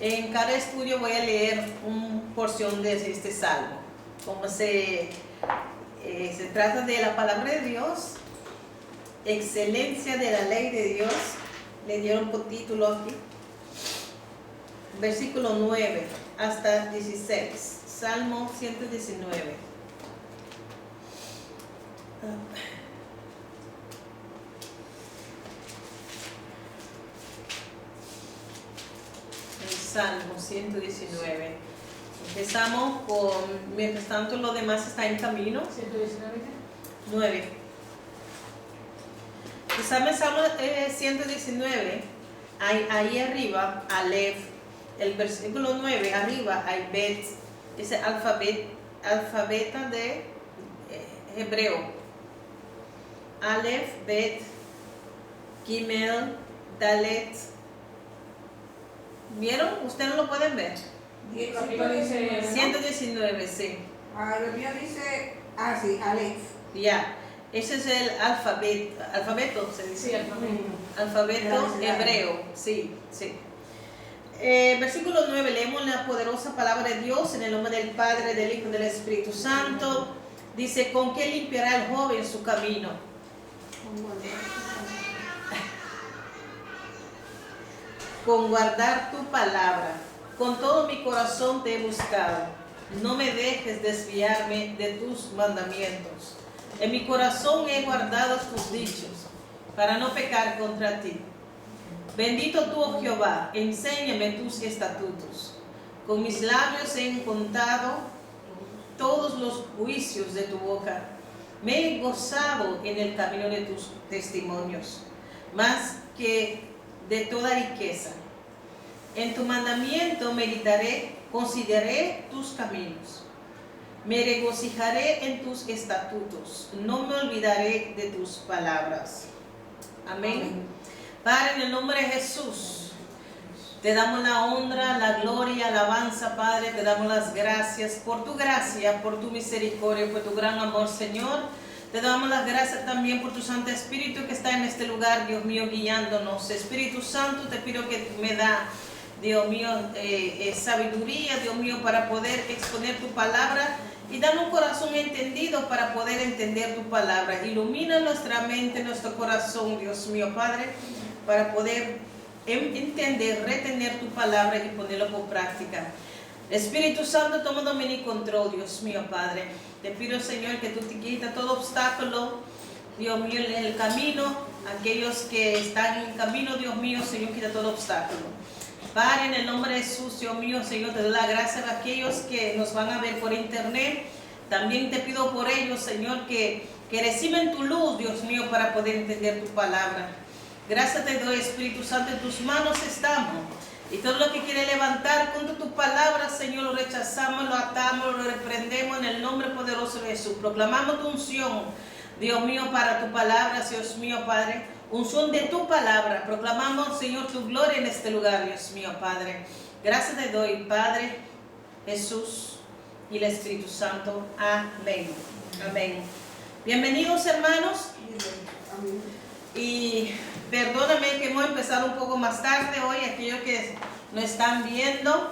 En cada estudio voy a leer una porción de este salmo. Como se trata de la palabra de Dios, excelencia de la ley de Dios, le dieron por título aquí. Versículo 9 hasta 16, Salmo 119. El Salmo 119. Empezamos con, mientras tanto los demás están en camino. 119. 9. Empezamos el Salmo 119. Ahí arriba, Aleph. El versículo 9, arriba hay Bet, ese alfabeto de hebreo. Aleph, Bet, Gimel, Dalet. ¿Vieron? ¿Ustedes no lo pueden ver? 119, sí. Lo mío dice, sí, Aleph. Ya, ese es el alfabeto, se dice. Sí, alfabeto. Alfabeto hebreo, sí, sí. Versículo 9, leemos la poderosa palabra de Dios en el nombre del Padre, del Hijo y del Espíritu Santo. Dice, ¿con qué limpiará el joven su camino? Con guardar tu palabra. Con todo mi corazón te he buscado. No me dejes desviarme de tus mandamientos. En mi corazón he guardado tus dichos, para no pecar contra ti. Bendito tú, oh Jehová, enséñame tus estatutos. Con mis labios he contado todos los juicios de tu boca. Me he gozado en el camino de tus testimonios, más que de toda riqueza. En tu mandamiento meditaré, consideraré tus caminos. Me regocijaré en tus estatutos, no me olvidaré de tus palabras. Amén. Padre, en el nombre de Jesús, te damos la honra, la gloria, alabanza, Padre, te damos las gracias por tu gracia, por tu misericordia, por tu gran amor, Señor. Te damos las gracias también por tu Santo Espíritu que está en este lugar, Dios mío, guiándonos. Espíritu Santo, te pido que me da, Dios mío, sabiduría, Dios mío, para poder exponer tu palabra y dar un corazón entendido para poder entender tu palabra. Ilumina nuestra mente, nuestro corazón, Dios mío, Padre, para poder entender, retener tu palabra y ponerlo por práctica. Espíritu Santo, toma dominio y control, Dios mío, Padre. Te pido, Señor, que tú te quitas todo obstáculo, Dios mío, en el camino. Aquellos que están en el camino, Dios mío, Señor, quita todo obstáculo. Padre, en el nombre de Jesús, Dios mío, Señor, te doy la gracia a aquellos que nos van a ver por internet. También te pido por ellos, Señor, que reciben tu luz, Dios mío, para poder entender tu palabra. Gracias te doy, Espíritu Santo, en tus manos estamos. Y todo lo que quiere levantar contra tu palabra, Señor, lo rechazamos, lo atamos, lo reprendemos en el nombre poderoso de Jesús. Proclamamos tu unción, Dios mío, para tu palabra, Dios mío, Padre. Unción de tu palabra. Proclamamos, Señor, tu gloria en este lugar, Dios mío, Padre. Gracias te doy, Padre, Jesús y el Espíritu Santo. Amén. Amén. Bienvenidos, hermanos. Y perdóname que hemos empezado un poco más tarde hoy, aquellos que nos están viendo.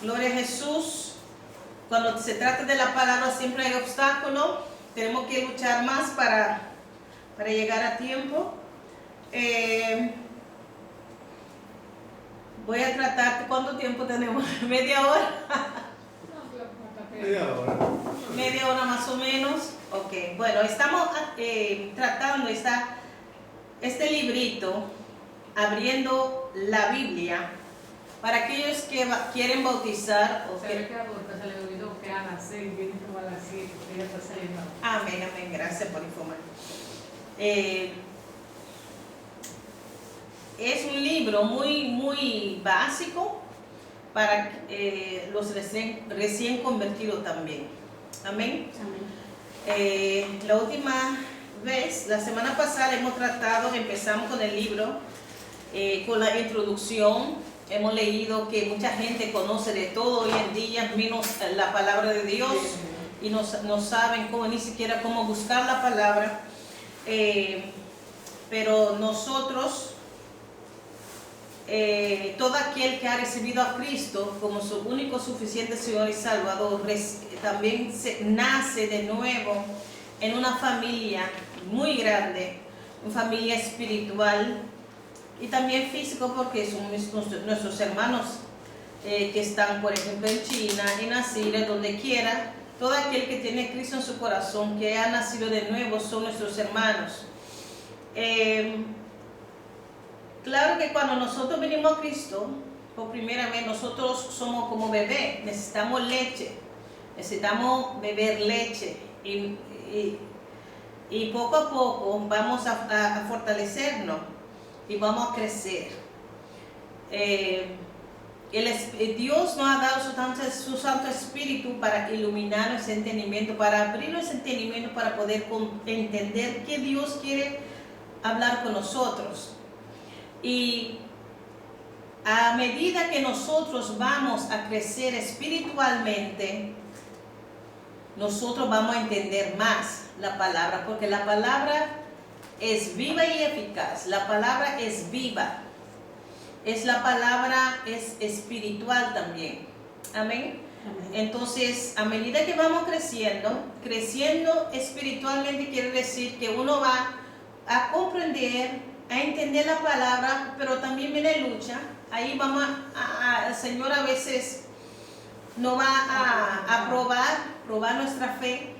Gloria a Jesús. Cuando se trata de la palabra siempre hay obstáculos. Tenemos que luchar más para llegar a tiempo. Voy a tratar, ¿cuánto tiempo tenemos? ¿Media hora? Media hora. Media hora más o menos. Ok, bueno, estamos tratando este librito, abriendo la Biblia, para aquellos que quieren bautizar. Se ve que a Borja se le olvidó que a las 6 viene como a las 7, ella está saliendo. Amén, amén, gracias por informar. Es un libro muy básico para los recién convertidos también. Amén. La última vez, la semana pasada empezamos con el libro, con la introducción. Hemos leído que mucha gente conoce de todo hoy en día, menos la palabra de Dios, y no saben ni siquiera cómo buscar la palabra. Pero nosotros todo aquel que ha recibido a Cristo como su único suficiente Señor y Salvador, también nace de nuevo en una familia muy grande, una familia espiritual y también físico, porque son nuestros hermanos que están, por ejemplo, en China, en Asiria, donde quiera. Todo aquel que tiene Cristo en su corazón, que ha nacido de nuevo, son nuestros hermanos. Claro que cuando nosotros venimos a Cristo, por primera vez, nosotros somos como bebés, necesitamos leche, necesitamos beber leche y poco a poco vamos a fortalecernos y vamos a crecer. Dios nos ha dado su Santo Espíritu para iluminar nuestro entendimiento, para abrir nuestro entendimiento, para poder entender que Dios quiere hablar con nosotros. Y a medida que nosotros vamos a crecer espiritualmente, nosotros vamos a entender más la palabra, porque la palabra es viva y eficaz. La palabra es viva. La palabra es espiritual también. Amén. Entonces, a medida que vamos creciendo espiritualmente, quiere decir que uno va a comprender, a entender la palabra, pero también viene lucha. Ahí vamos el Señor a veces nos va a probar nuestra fe.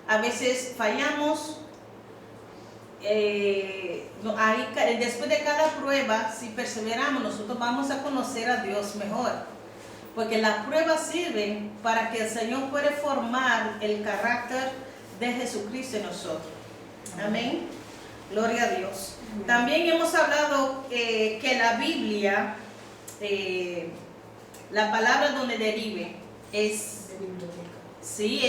A veces fallamos. Después de cada prueba, si perseveramos, nosotros vamos a conocer a Dios mejor, porque las pruebas sirven para que el Señor pueda formar el carácter de Jesucristo en nosotros. Amén. Gloria a Dios. También hemos hablado que la Biblia, la palabra donde derive es, sí,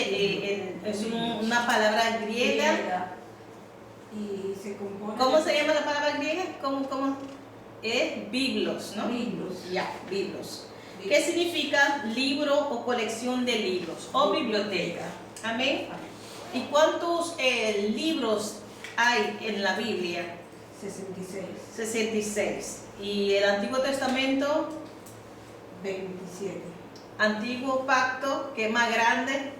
es una palabra griega. Y se compone. ¿Cómo se llama la palabra griega? ¿Cómo? Es biblos, ¿no? Biblos. Ya, biblos. ¿Qué significa libro o colección de libros o biblioteca? Amén. ¿Y cuántos libros hay en la Biblia? 66. 66. ¿Y el Antiguo Testamento? 27. Antiguo Pacto, que es más grande.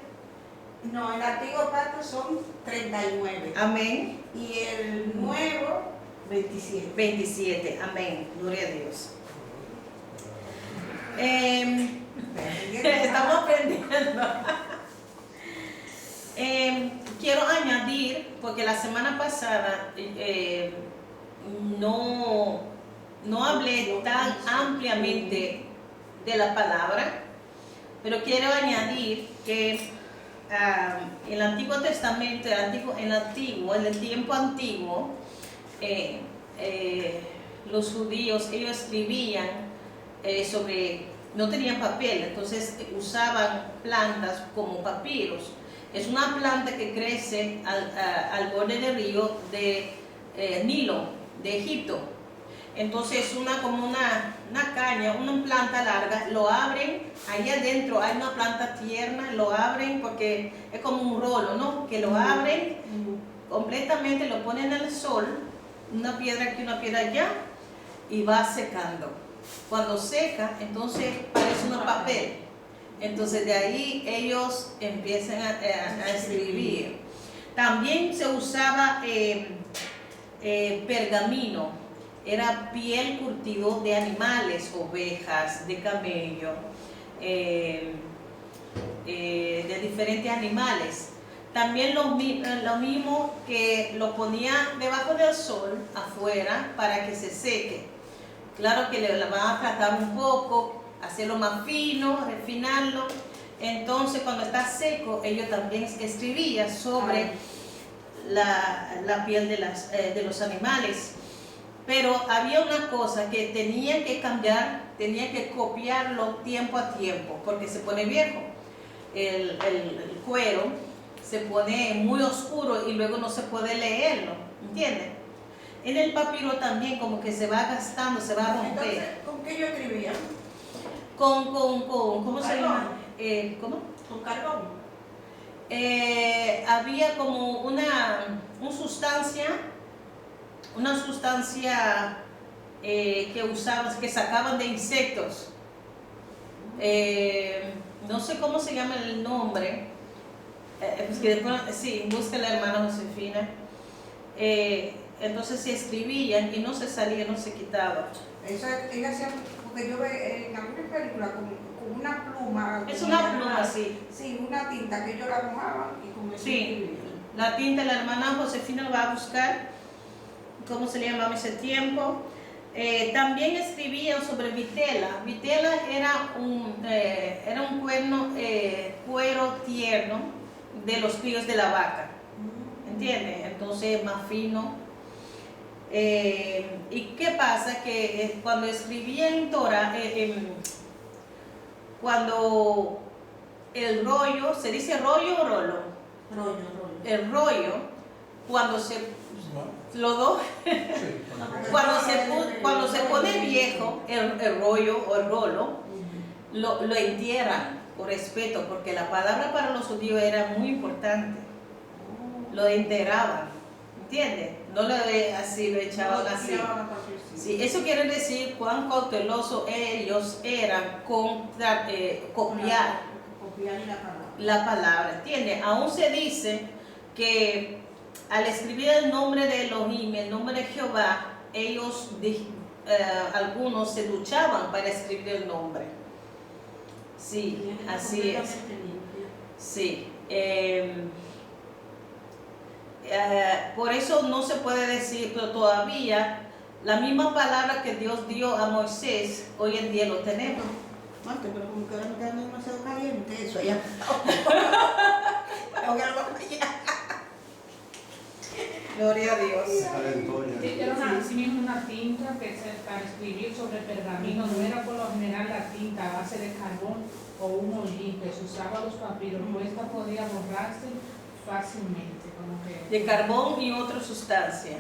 No, el Antiguo Pacto son 39. Amén. Y el Nuevo, 27. 27. Amén. Gloria a Dios. Estamos aprendiendo. Quiero añadir, porque la semana pasada no hablé tan ampliamente de la palabra, pero quiero añadir que en el Antiguo Testamento, en el tiempo antiguo, los judíos, ellos escribían no tenían papel, entonces usaban plantas como papiros. Es una planta que crece al borde del río de Nilo, de Egipto. Entonces como una caña, una planta larga, lo abren, ahí adentro hay una planta tierna, lo abren porque es como un rolo, ¿no? Que lo abren completamente, lo ponen en el sol, una piedra aquí, una piedra allá, y va secando. Cuando seca, entonces parece un papel. Entonces de ahí ellos empiezan a escribir. También se usaba pergamino, era piel curtido de animales, ovejas, de camello, de diferentes animales. También lo mismo que lo ponía debajo del sol, afuera, para que se seque. Claro que la van a tratar un poco, hacerlo más fino, refinarlo. Entonces cuando está seco, ellos también escribían sobre la piel de los animales. Pero había una cosa que tenía que cambiar, tenía que copiarlo tiempo a tiempo, porque se pone viejo. El cuero se pone muy oscuro y luego no se puede leerlo, ¿entiendes? En el papiro también como que se va gastando, se va a romper. Entonces, ¿con qué yo escribía? ¿Cómo se llama? ¿Cómo? Con carbón. Había como una sustancia que usaban, que sacaban de insectos. No sé cómo se llama el nombre. Pues que después, sí, busca la hermana Josefina. Entonces se escribían y no se salía, no se quitaba. Eso ella hacía, porque yo veo en algunas películas con una pluma. Es una pluma, sí. Sí, una tinta que ellos la mojaban y con eso Sí, escribían. la tinta, la hermana Josefina va a buscar cómo se le llamaba ese tiempo. También escribían sobre vitela. Vitela era un cuero tierno de los críos de la vaca, ¿entiendes? Entonces más fino. ¿Y qué pasa? Que cuando escribían en Torah, cuando el rollo, ¿se dice rollo o rolo? Rollo. El rollo, cuando se, los dos, Sí, cuando se pone viejo, el rollo o el rolo, lo entierran por respeto, porque la palabra para los judíos era muy importante. Lo enterraban, ¿entiendes? No lo así, lo echaban así. Sí, eso quiere decir cuán cautelosos ellos eran con copiar la palabra, ¿entiendes? Aún se dice que al escribir el nombre de Elohim, el nombre de Jehová, ellos, algunos se luchaban para escribir el nombre. Sí, así es. Sí. Por eso no se puede decir, pero todavía la misma palabra que Dios dio a Moisés, hoy en día lo tenemos. Marte, pero como que ahora me queda demasiado caliente eso ya. Tengo que algo allá. Gloria a Dios. se calentó ya. Sí, era así mismo una tinta que para escribir sobre pergamino, no era por lo general la tinta a base de carbón o un hollín que se usaba los papiros, pues esta podía borrarse fácilmente, como que... De carbón y otra sustancia.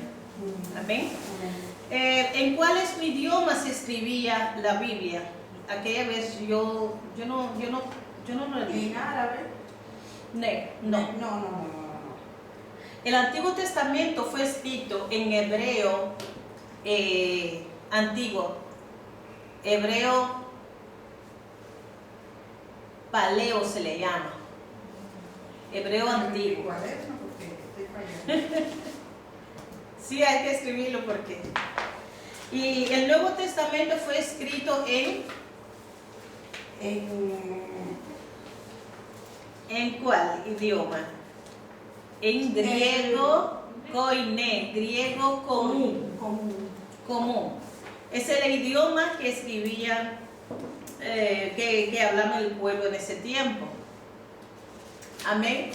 Amén. ¿En cuáles idiomas se escribía la Biblia? Aquella vez yo no lo leí. ¿En árabe? No. El Antiguo Testamento fue escrito en hebreo antiguo, hebreo paleo se le llama, hebreo antiguo. ¿Cuál es? No, porque estoy fallando. Sí, hay que escribirlo porque... Y el Nuevo Testamento fue escrito ¿en cuál idioma? En griego koiné, griego común. Es el idioma que escribían, que hablaba el pueblo en ese tiempo. Amén.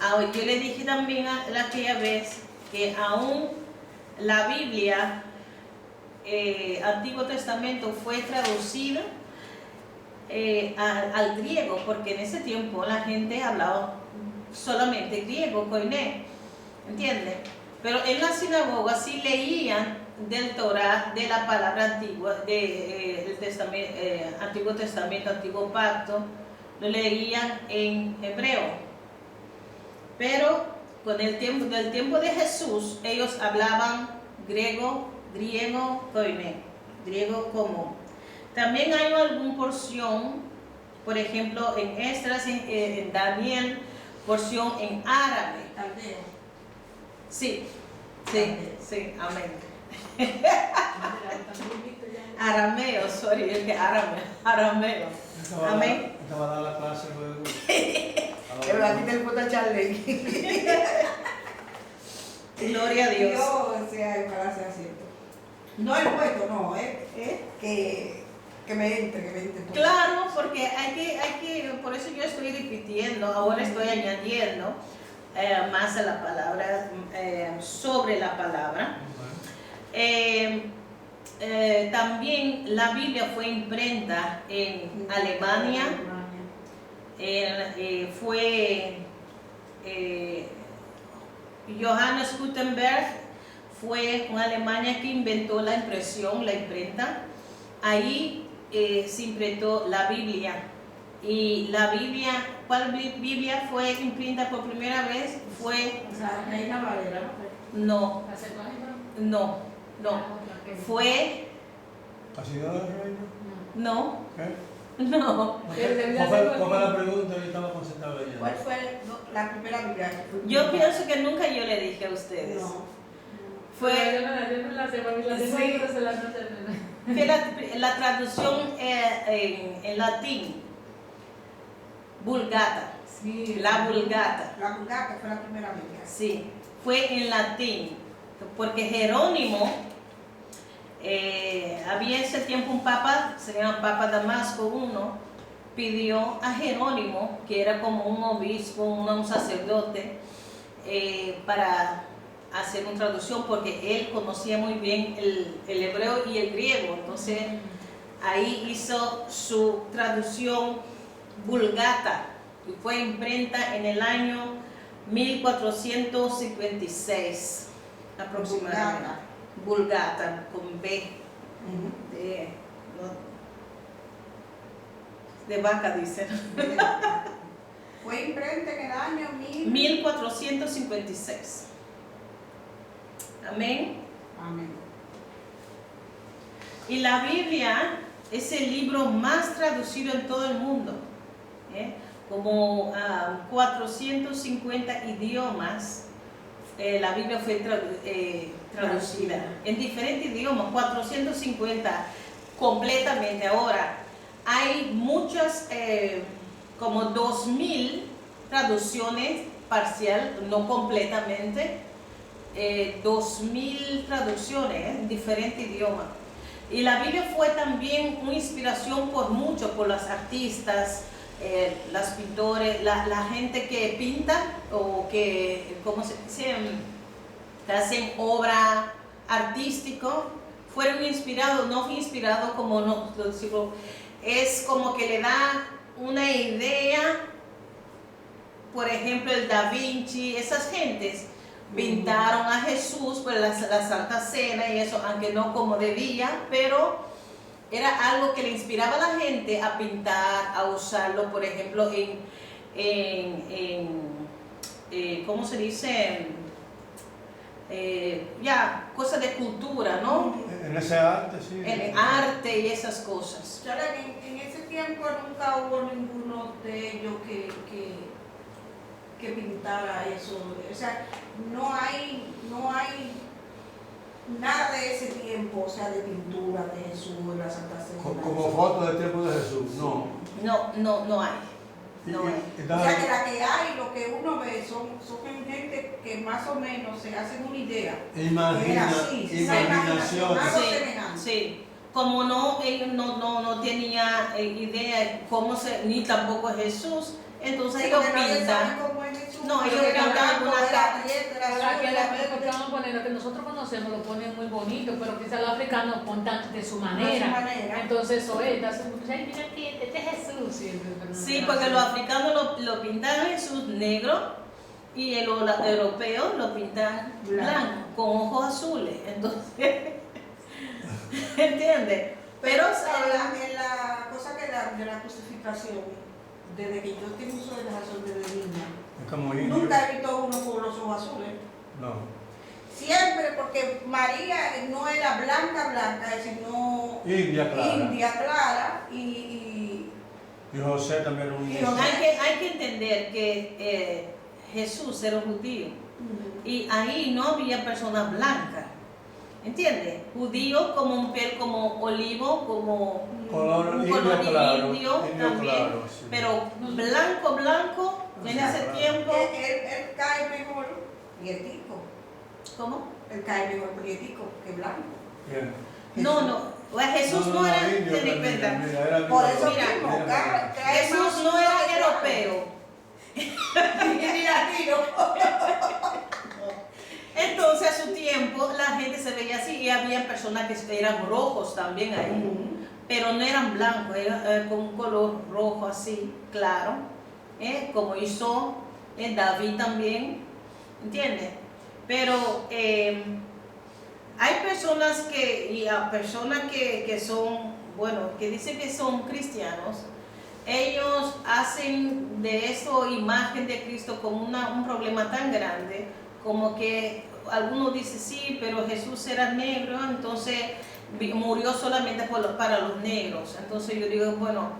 Ahora, yo le dije también aquella vez que aún la Biblia, Antiguo Testamento, fue traducida al griego, porque en ese tiempo la gente hablaba solamente griego, koiné, ¿entiendes? Pero en la sinagoga sí leían del Torah, de la palabra antigua, del Antiguo Testamento, Antiguo Pacto, lo leían en hebreo. Pero con el tiempo de Jesús, ellos hablaban griego koiné, griego común. También hay alguna porción, por ejemplo, en Esdras, en Daniel, porción en árabe. Sí, amén. Arameo, sorry, es que arameo. Amén. Te va a dar la clase luego. Pero a ti te gusta Charlie. Gloria a Dios. O sea, ojalá sea cierto. No el puesto, no, que me entre. Claro, porque hay que, por eso yo estoy repitiendo, ahora estoy añadiendo más a la palabra, sobre la palabra. También la Biblia fue imprenta en Alemania, fue Johannes Gutenberg, fue en Alemania que inventó la impresión, la imprenta. Ahí se imprintó la Biblia. Y la Biblia, ¿cuál Biblia fue imprenta por primera vez? Fue... O sea, Reina Valera. No, ¿La Septuaginta? no. Fue ¿Ha sido el reino? No, ¿Qué? no. ¿Cuál fue la pregunta? Yo estaba concentrado allá. ¿Cuál fue la primera Biblia? Yo pienso que nunca yo le dije a ustedes. No. Fue, Yo no la sé, para mí la tengo ahí, pero se la no sé. fue la traducción en latín, Vulgata, Sí. la Vulgata. La Vulgata fue la primera Biblia. Sí, fue en latín, porque Jerónimo, había ese tiempo un papa, se llama Papa Damasco I, pidió a Jerónimo, que era como un obispo, un sacerdote, para hacer una traducción, porque él conocía muy bien el hebreo y el griego, entonces ahí hizo su traducción Vulgata, y fue imprenta en el año 1456 aproximadamente. Vulgata, con B de vaca, dicen. Fue imprenta en el año 1456. Amén. Amén. Y la Biblia es el libro más traducido en todo el mundo. Como 450 idiomas. La Biblia fue traducida en diferentes idiomas, 450 completamente. Ahora, hay muchas, como 2000 traducciones parcial, no completamente, 2000 traducciones en diferentes idiomas. Y la Biblia fue también una inspiración por muchos, por los artistas, los pintores, la gente que pinta o que, ¿cómo se dice?, que hacen obra artístico, fueron inspirados, no fue inspirado como nosotros decimos, es como que le da una idea. Por ejemplo, el Da Vinci, esas gentes pintaron a Jesús, pues la Santa Cena y eso, aunque no como debía, pero era algo que le inspiraba a la gente a pintar, a usarlo, por ejemplo, ¿cómo se dice? Cosas de cultura, ¿no? En ese arte, sí. En arte y esas cosas. Ahora, en ese tiempo nunca hubo ninguno de ellos que pintara eso. O sea, no hay nada de ese tiempo, o sea, de pintura de Jesús, de la Santa Cena. Como foto del tiempo de Jesús, no. No hay. No hay. O sea, que la que hay, lo que uno ve, son gente que más o menos se hacen una idea. Imaginación. Algo Sí, semejante. sí. Como ellos no tenían idea cómo ni tampoco Jesús, entonces Sí, ellos porque nadie sabe pintan. cómo es Jesús. No, ellos Era pintan blanco, alguna era prieta, era Ahora azul, que era la porque vamos a poner lo que nosotros conocemos, lo ponen muy bonito, pero quizás los africanos pongan de su manera. Entonces eso es, ay, mira aquí, este es Jesús siempre. Pero no Sí, es porque así. los africanos lo pintan a Jesús negro y los europeos lo pintan blanco, con ojos azules. Entonces, ¿entiendes? Pero Pero en la cosa de la crucificación, desde que yo tengo uso de razón desde niña, Es como indio. nunca he visto uno con los ojos azules. No. Siempre, porque María no era blanca, sino India clara. india clara y Y José también era un Y indio. José. hay que entender que Jesús era un judío y ahí no había personas blancas. ¿Entiendes? Judío como un piel como olivo, como Color un indio color claro. indio también, claro, sí. pero blanco en ese tiempo. él cae mejor prietico. ¿Cómo? Él cae mejor prietico que blanco. Bien. No, Jesús no era, indio te di también, cuenta. mira, era Por bien. eso Mira, mismo, mira, cae Jesús más no era que blanco. europeo. Ni latino. Entonces a su tiempo la gente se veía así y había personas que eran rojos también ahí, pero no eran blancos, eran con un color rojo así, claro, como hizo David también, ¿entiendes? Pero hay personas que son, bueno, que dicen que son cristianos. Ellos hacen de eso imagen de Cristo como un problema tan grande, como que algunos dicen sí, pero Jesús era negro, entonces murió solamente para los negros. Entonces yo digo, bueno,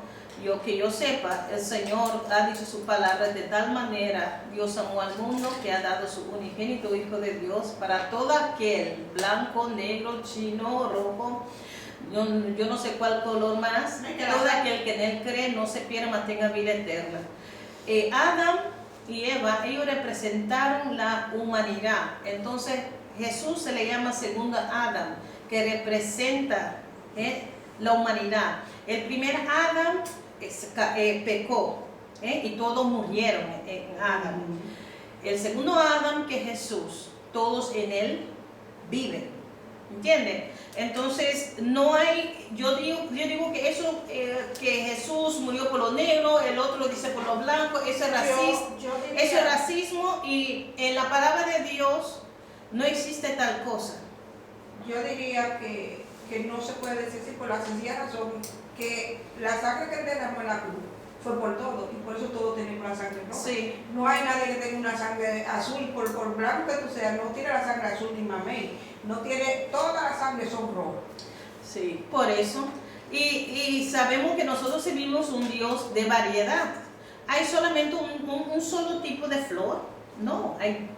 que yo sepa, el Señor ha dicho su palabra de tal manera, Dios amó al mundo que ha dado su unigénito Hijo de Dios para todo aquel, blanco, negro, chino, rojo, yo no sé cuál color más, todo aquel que en él cree no se pierda, mantenga vida eterna. Adán y Eva, ellos representaron la humanidad. Entonces Jesús se le llama segunda Adán, que representa la humanidad. El primer Adán pecó y todos murieron en Adán. El segundo Adán, que es Jesús, todos en él viven. ¿Entienden? Entonces no hay, yo digo que eso, que Jesús murió por los negros, el otro dice por los blancos, eso es racismo, y en la palabra de Dios no existe tal cosa. Yo diría que no se puede decir así por la sencilla razón que la sangre que derramó en la cruz fue por todo, y por eso todos tenemos la sangre roja. Sí. No hay nadie que tenga una sangre azul, por blanco que tú seas, no tiene la sangre azul ni mamey, no tiene, todas las sangres son rojas. Sí, por eso. Y sabemos que nosotros servimos un Dios de variedad. ¿Hay solamente un solo tipo de flor? No, hay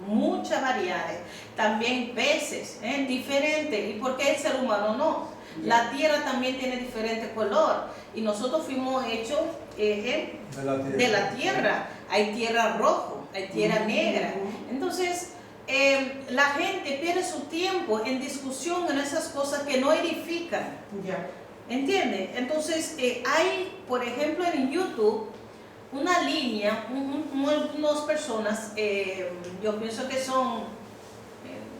muchas variedades. También peces, diferentes. ¿Y por qué el ser humano no? La tierra también tiene diferente color. Y nosotros fuimos hechos de la tierra. Hay tierra roja, hay tierra negra. Entonces, la gente pierde su tiempo en discusión en esas cosas que no edifican. ¿Entiende? Entonces, hay, por ejemplo, en YouTube, una línea, unas personas, yo pienso que son,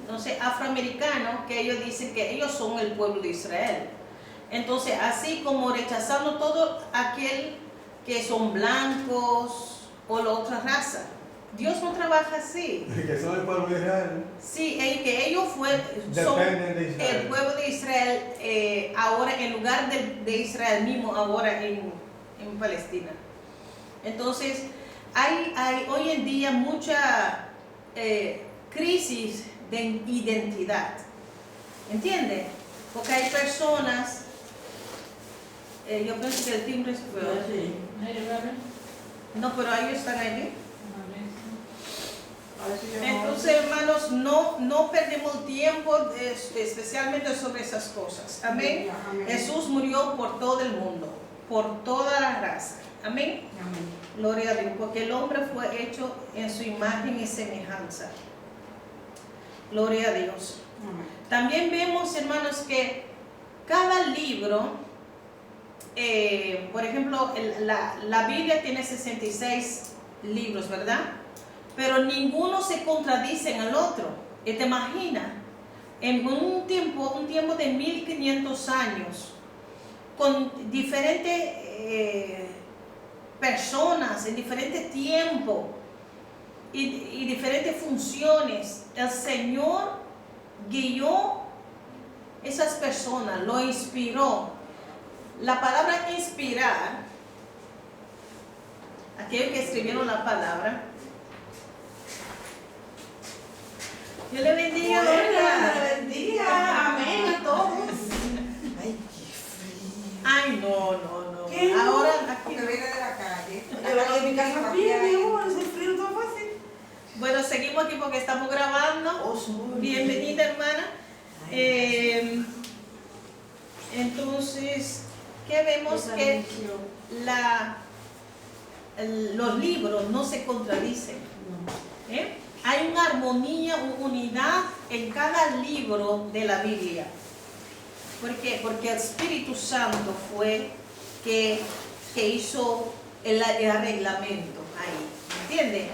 no sé, afroamericanos, que ellos dicen que ellos son el pueblo de Israel. Entonces, así como rechazando todo aquel que son blancos o la otra raza. Dios no trabaja así. Que son el pueblo de Israel. Sí, que ellos son el pueblo de Israel, ahora en lugar de Israel mismo, ahora en Palestina. Entonces, hay hoy en día mucha crisis de identidad. ¿Entiende? Porque hay personas, yo pienso que el timbre se fue. No, pero ellos están allí. Entonces, hermanos, no perdemos tiempo, especialmente sobre esas cosas. Amén. Jesús murió por todo el mundo, por toda la raza. Amén. Gloria a Dios, porque el hombre fue hecho en su imagen y semejanza. Gloria a Dios. También vemos, hermanos, que cada libro, por ejemplo, la Biblia tiene 66 libros, ¿verdad? Pero ninguno se contradice en el otro. ¿Te imaginas? En un tiempo de 1500 años, con diferentes personas, en diferentes tiempos y diferentes funciones, el Señor guió esas personas, lo inspiró. La palabra inspirar, aquellos que escribieron la palabra. Dios le bendiga, Dios le bendiga. Amén a todos. Ay, qué frío. Ay, no. ¿Qué? Ahora aquí. Porque viene de la calle. Yo la de mi casa bien, mi amor, ese frío tan fácil. Bueno, seguimos aquí porque estamos grabando. Bienvenida, hermana. Entonces, ¿qué vemos? Que los libros no se contradicen. Hay una armonía, una unidad en cada libro de la Biblia. ¿Por qué? Porque el Espíritu Santo fue que hizo el arreglamento ahí. ¿Entiendes?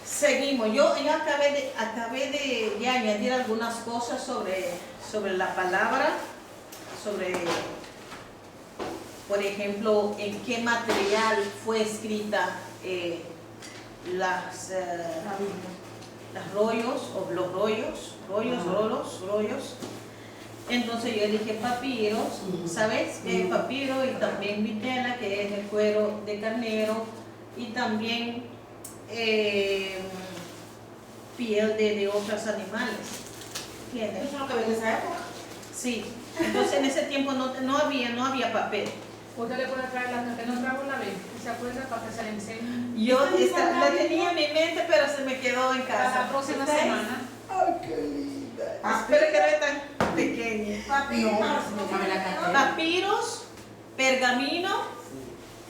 Seguimos. Yo acabé de añadir algunas cosas sobre la palabra, sobre, por ejemplo, en qué material fue escrita los rollos. Entonces yo dije papiros, ¿sabes? Papiro, y también vitela, que es el cuero de carnero, y también piel de otros animales. ¿entiendes? Eso es lo que ven en esa época. Sí, entonces en ese tiempo no había papel. Usted le puede traer la que no trajo la vez, ¿se acuerda? Para que se le enseñe. Yo la tenía en mi mente, pero se me quedó en Para la casa. próxima ¿Ustedes? semana. Ay, qué linda. Espero que no es tan pequeña. Papitas, No cabe la cartera. Papiros, pergamino.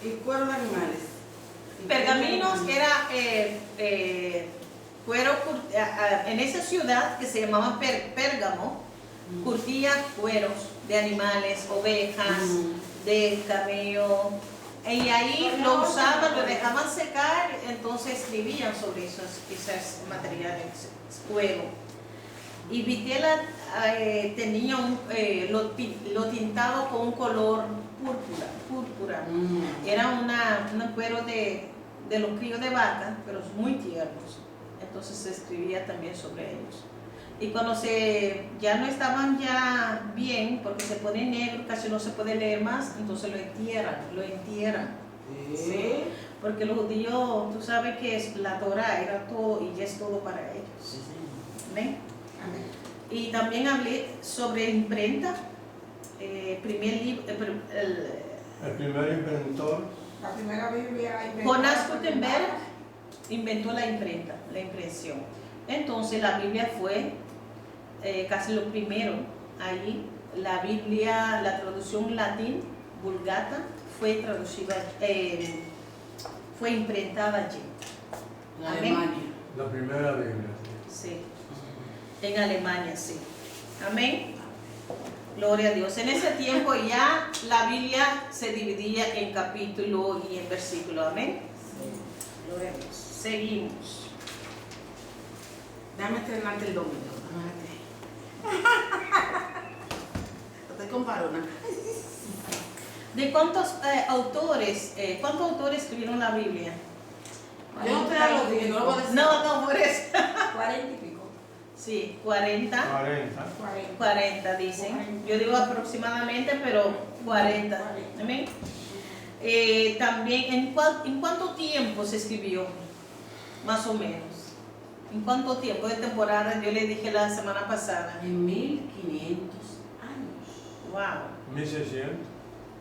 Y cuero de animales. Pergaminos era cuero, en esa ciudad que se llamaba Pérgamo, curtía cueros de animales, ovejas, de camello, y ahí lo usaban, lo dejaban secar, entonces escribían sobre esos materiales, cuero. Y Vitela tenía lo tintado con un color púrpura. Era un cuero de los críos de vaca, pero muy tiernos. Entonces se escribía también sobre ellos. Y cuando ya no estaban ya bien, porque se pone negro, casi no se puede leer más, entonces lo entierran. Sí. Porque los judíos, tú sabes que es la Torah, era todo y ya es todo para ellos. ¿Amén? Y también hablé sobre imprenta, primer libro, El primer inventor. la primera Biblia. Jonas Gutenberg inventó la imprenta, la impresión. Entonces la Biblia fue casi lo primero allí. La Biblia, la traducción latín, Vulgata, fue traducida, fue imprentada allí. En Amén. Alemania. La primera Biblia. Sí, en Alemania, sí. Amén. Gloria a Dios. En ese tiempo ya la Biblia se dividía en capítulo y en versículo. Amén. Gloria a Dios. Seguimos. Déjame estrenarte el domingo. Estoy con varona. ¿De cuántos autores escribieron la Biblia? Yo no te da los días, no lo voy a decir. No, por eso. 40 y pico. Sí, 40. 40. 40 dicen. Yo digo aproximadamente, pero 40. Amén. También, ¿en cuánto tiempo se escribió? Más o menos. ¿En cuánto tiempo de temporada? Yo le dije la semana pasada. En 1500 años. Wow. 1600.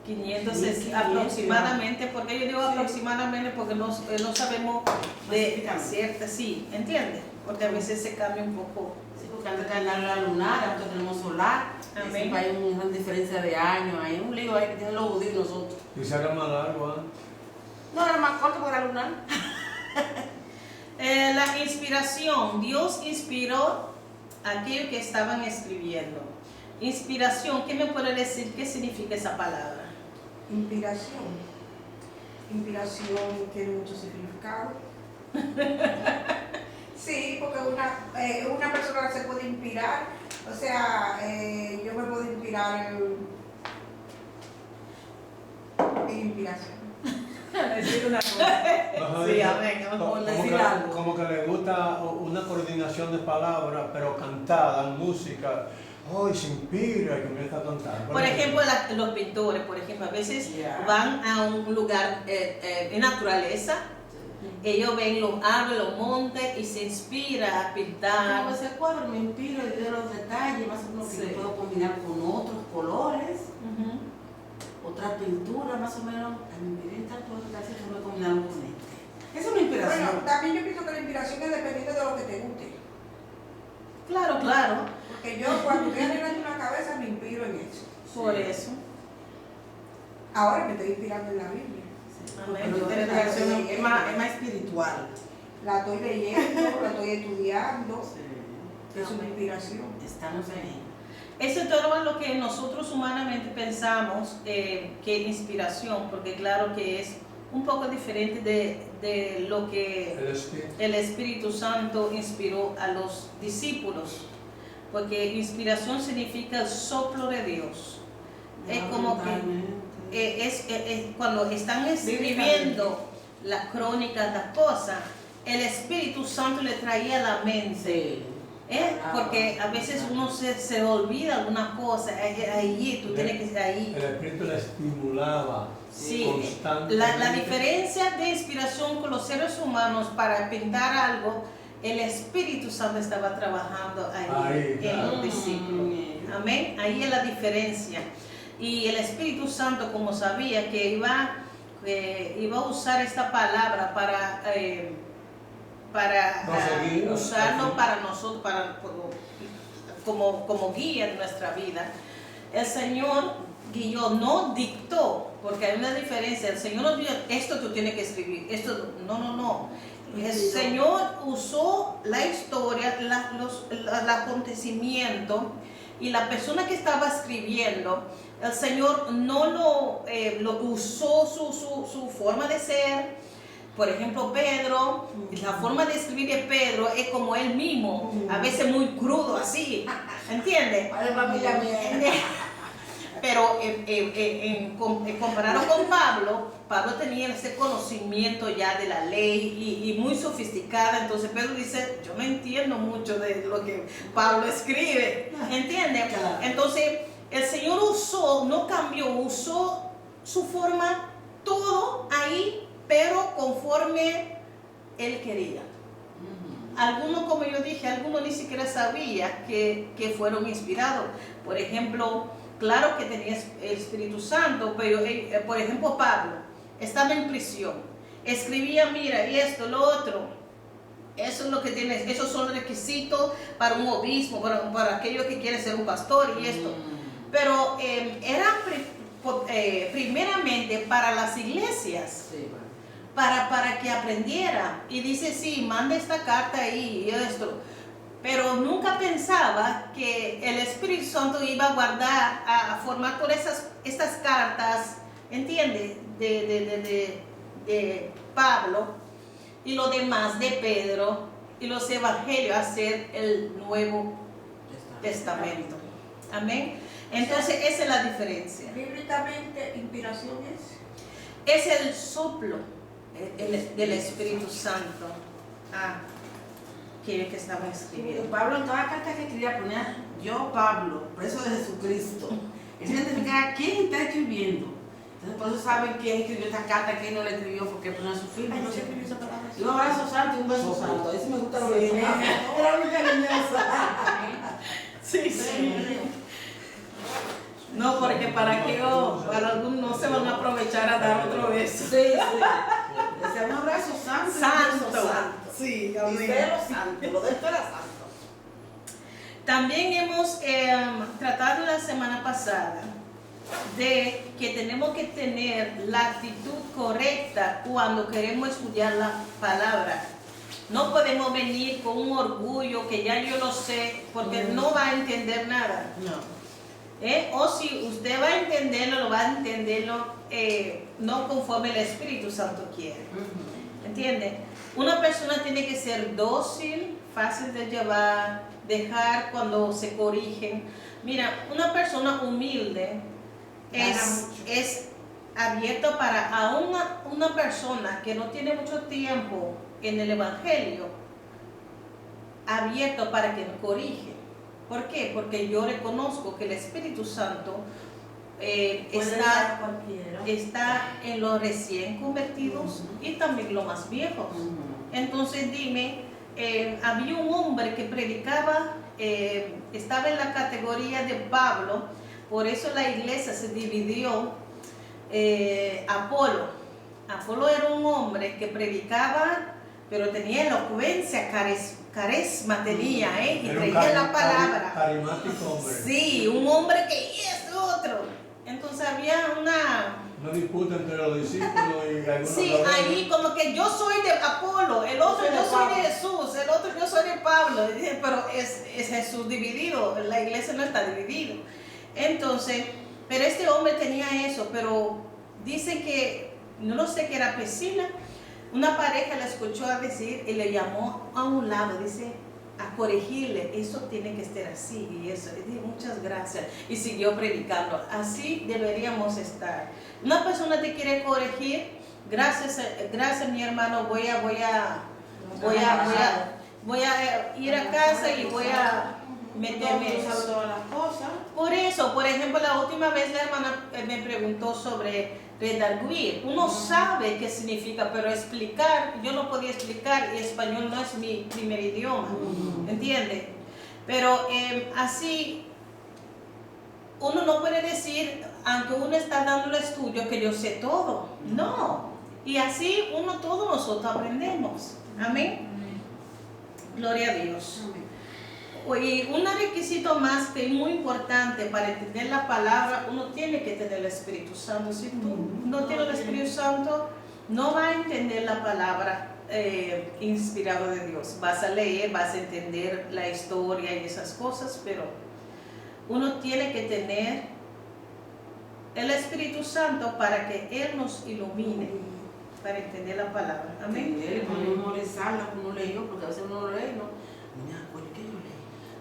500 1500. aproximadamente. ¿Por qué yo digo aproximadamente? Porque no sabemos de Específicamente. cierta, sí, ¿entiendes? Porque a veces se cambia un poco. Sí, porque antes tenemos la lunar, antes tenemos solar. Amén. Siempre hay una gran diferencia de años. Hay un lío ahí que tienen los judíos y nosotros. Quizá era más largo antes. No, era más corto porque era lunar. La inspiración. Dios inspiró a aquellos que estaban escribiendo. Inspiración, ¿qué me puede decir? ¿Qué significa esa palabra? Inspiración. Inspiración tiene mucho significado. Sí, porque una persona se puede inspirar. O sea, yo me puedo inspirar en inspiración. Decir una cosa. Sí, amén. Por decir algo. Como que le gusta una coordinación de palabras, pero cantada, música. Ay, se inspira y comienza a cantar. Por ejemplo, los pintores, por ejemplo, a veces Yeah. van a un lugar en naturaleza, ellos ven los árboles, los montes y se inspira a pintar. Como ese cuadro me inspira y veo los detalles, más o menos que Sí. lo puedo combinar con otros colores, Ujú. otra pintura, más o menos. A mí me vienen tantos detalles que me combinaron con este. Esa es una inspiración. Bueno, también yo pienso que la inspiración es dependiente de lo que te guste. Claro, claro, Porque yo cuando estoy arreglando una cabeza me inspiro en eso. por eso. Ahora me estoy inspirando en la Biblia. Porque Amén. lo de la inspiración es más espiritual. La estoy leyendo, la estoy estudiando. Sí. Es una inspiración. Estamos en ella. Eso es todo lo que nosotros humanamente pensamos que inspiración, porque claro que es un poco diferente de lo que El espíritu. el Espíritu Santo inspiró a los discípulos, porque inspiración significa el soplo de Dios. Es como que es cuando están escribiendo las crónicas, las cosas, el Espíritu Santo le traía a la mente. Sí. Porque a veces uno se olvida alguna cosa, ahí tú tienes que estar ahí. El espíritu la estimulaba Sí, constantemente. la diferencia de inspiración con los seres humanos para pintar algo el Espíritu Santo estaba trabajando ahí Ahí, en claro. los discípulos. Amén. Ahí es la diferencia. Y el Espíritu Santo, como sabía que iba a usar esta palabra para Proseguir, usarlo así. para nosotros, como guía en nuestra vida, el Señor guió, no dictó, porque hay una diferencia. El Señor nos dijo, esto tú tienes que escribir, esto, no. El Señor usó la historia, el acontecimiento, y la persona que estaba escribiendo, el Señor no lo usó su forma de ser. Por ejemplo, Pedro, la forma de escribir de Pedro es como él mismo, a veces muy crudo así, ¿entiendes? Vale, familia mía. Pero comparado con Pablo, Pablo tenía ese conocimiento ya de la ley y muy sofisticada. Entonces Pedro dice, yo no entiendo mucho de lo que Pablo escribe, ¿entiendes? Claro. Entonces el Señor no cambió, usó su forma, todo ahí, pero conforme Él quería. Algunos, como yo dije, algunos ni siquiera sabían que fueron inspirados. Por ejemplo, claro que tenía el Espíritu Santo, pero por ejemplo Pablo estaba en prisión, escribía, mira, y esto, lo otro, eso es lo que tienes, esos son los requisitos para un obispo, para aquellos que quieren ser un pastor y esto. Pero era primeramente para las iglesias. Sí, bueno. Para que aprendiera. Y dice, sí, manda esta carta ahí y esto. Pero nunca pensaba que el Espíritu Santo iba a guardar, a formar todas estas cartas, ¿entiendes? De Pablo y lo demás de Pedro y los evangelios, hacer el Nuevo Testamento. Amén. Entonces, esa es la diferencia. Bíblicamente, inspiración Es el soplo del Espíritu Santo que estaba escribiendo. Pablo en toda carta que escribía ponía yo, Pablo, preso de Jesucristo. Eso identificaba quién está escribiendo. Entonces por eso saben quién escribió esta carta, quién no la escribió, porque ponía su firma. Ay, no sé escribir esa palabra. Y un abrazo santo y un beso santo. Ahí sí me gusta lo que dice. Era muy cariñosa. Sí. No, porque para algunos no se van a aprovechar a dar otro beso. Sí. Decía un abrazo santo. Y un beso santo. Sí, Y celo santo. Lo de esto era santo. También hemos tratado la semana pasada de que tenemos que tener la actitud correcta cuando queremos estudiar la palabra. No podemos venir con un orgullo que ya yo lo sé, porque no va a entender nada. No. O si usted va a entenderlo, lo va a entenderlo no conforme el Espíritu Santo quiere. ¿Entiende? Una persona tiene que ser dócil, fácil de llevar, dejar cuando se corrigen. Mira, una persona humilde es abierta para una persona que no tiene mucho tiempo en el Evangelio, abierto para que nos corrige. ¿Por qué? Porque yo reconozco que el Espíritu Santo está en los recién convertidos y también los más viejos. Entonces dime, había un hombre que predicaba, estaba en la categoría de Pablo, por eso la iglesia se dividió. Apolo era un hombre que predicaba, pero tenía elocuencia, carisma tenía, y traía la palabra. Carismático hombre. Sí, un hombre que es otro. Entonces había una... No disputa entre los discípulos y algunos. Sí, ahí como que yo soy de Apolo, el otro yo soy de Jesús, el otro yo soy de Pablo. Pero es Jesús dividido, la iglesia no está dividida. Entonces, pero este hombre tenía eso, pero dice que, no lo sé, que era Priscila. Una pareja le escuchó a decir y le llamó a un lado, dice, a corregirle, eso tiene que estar así y eso. Y dije, muchas gracias. Y siguió predicando. Así deberíamos estar. Una persona te quiere corregir, gracias mi hermano, voy a ir a casa y voy meterme en Dios sabe eso. todas las cosas. Por eso, por ejemplo, la última vez la hermana me preguntó sobre redarguir. Uno sabe qué significa, pero explicar, yo no podía explicar y español no es mi primer idioma, ¿entiende? Pero así, uno no puede decir, aunque uno está dando el estudio, que yo sé todo. No. Y así todos nosotros aprendemos. Amén. Gloria a Dios. Y un requisito más que es muy importante para entender la palabra, uno tiene que tener el Espíritu Santo. Si tú no tienes el Espíritu Santo, no vas a entender la palabra inspirada de Dios. Vas a leer, vas a entender la historia y esas cosas, pero uno tiene que tener el Espíritu Santo para que Él nos ilumine, para entender la palabra. Amén. Él para memorizarla, uno leyó, porque a veces uno lo lee, ¿no? Me acuerdo que yo leí.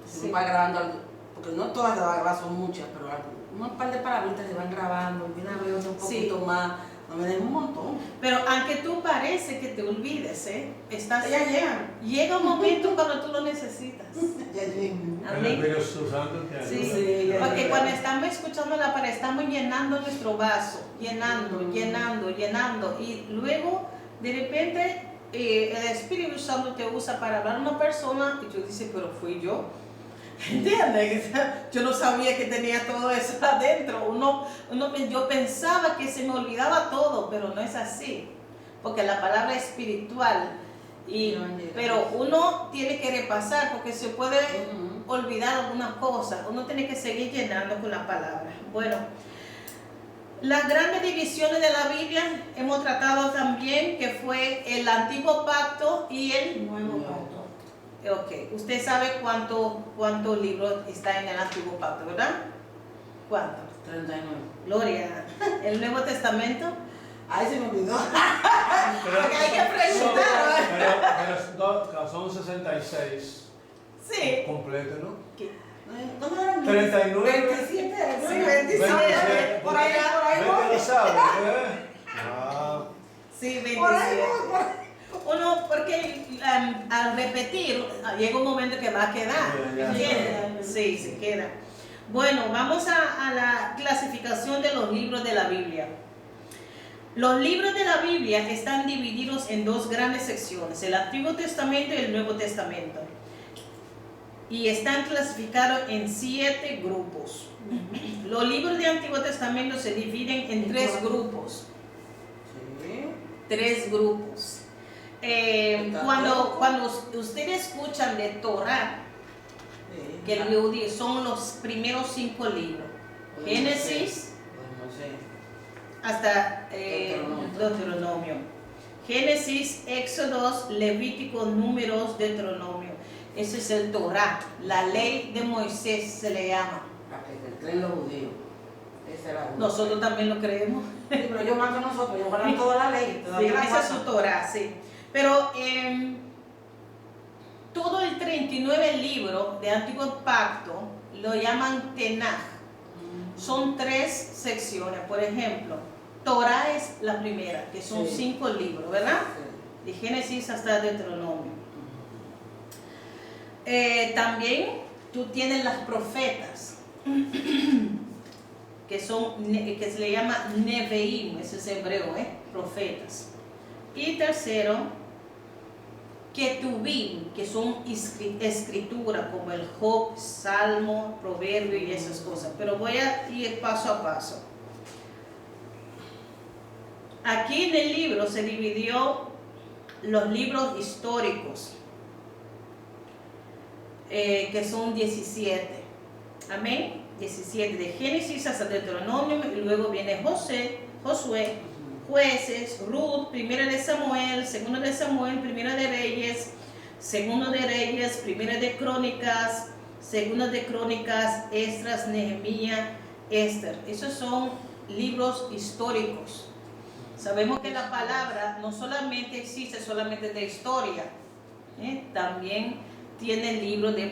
Sí. Se va grabando algo, porque no todas se van a grabar, son muchas, pero un par de palabritas se van grabando, y una vez un poquito más, no me den un montón. Pero aunque tú parece que te olvides, Ellas llegan. llega un momento cuando tú lo necesitas. Ya llegan. El Amén. Espíritu Santo que Sí, Sí, porque ya. cuando estamos escuchando la palabra, estamos llenando nuestro vaso, llenando, y luego de repente el Espíritu Santo te usa para hablar a una persona y tú dices, pero fui yo. ¿Entiendes? Yo no sabía que tenía todo eso adentro. Yo pensaba que se me olvidaba todo, pero no es así, porque la palabra es espiritual. Pero uno tiene que repasar porque se puede olvidar algunas cosas. Uno tiene que seguir llenando con la palabra. Bueno, las grandes divisiones de la Biblia hemos tratado también, que fue el Antiguo Pacto y el Nuevo pacto. Ok, usted sabe cuántos libros está en el Antiguo Pacto, ¿verdad? ¿Cuántos? 39. Gloria. ¿El Nuevo Testamento? Ay, se me olvidó. Porque hay que preguntar, pero son 66 Sí. completos, ¿no? ¿Dónde eran? 39. 27. Sí, ¿no? 27. Por ahí Vete voy. lo sabe, ¿eh? Ah, Sí, Por ahí 27. voy, por ahí. Uno, porque al repetir, llega un momento que va a quedar. Ya. ¿Entiendes? Sí, se queda. Bueno, vamos a la clasificación de los libros de la Biblia. Los libros de la Biblia están divididos en dos grandes secciones, el Antiguo Testamento y el Nuevo Testamento. Y están clasificados en 7 grupos. Los libros del Antiguo Testamento se dividen en 3 grupos. Sí. 3 grupos. Cuando ustedes escuchan de Torah, Sí. que son los primeros 5 libros, Génesis hasta Deuteronomio. Génesis, Éxodos, Levítico, Números, Deuteronomio. Ese es el Torah, la ley de Moisés se le llama. La que creen los judíos. Esa era una. Nosotros también lo creemos. Sí, pero yo más que nosotros, yo guardan toda la ley. Sí, Todavía la esa es su guardan. Torah, sí. Pero todo el 39 libros de Antiguo Pacto lo llaman Tenaj. Son 3 secciones. Por ejemplo, Torah es la primera, que son Sí. 5 libros, ¿verdad? Sí. De Génesis hasta Deuteronomio. También tú tienes las profetas, que se le llama Neveim, ese es hebreo, profetas. Y tercero, Ketubim, que son escritura, como el Job, Salmo, Proverbio y esas cosas. Pero voy a ir paso a paso. Aquí en el libro se dividió los libros históricos, que son 17. Amén. 17 de Génesis hasta Deuteronomio, y luego viene Josué, Jueces, Ruth, Primera de Samuel, Segunda de Samuel, Primera de Reyes, Segundo de Reyes, Primera de Crónicas, Segunda de Crónicas, Esdras, Nehemías, Esther. Esos son libros históricos. Sabemos que la palabra no solamente existe solamente de historia, también tiene libros de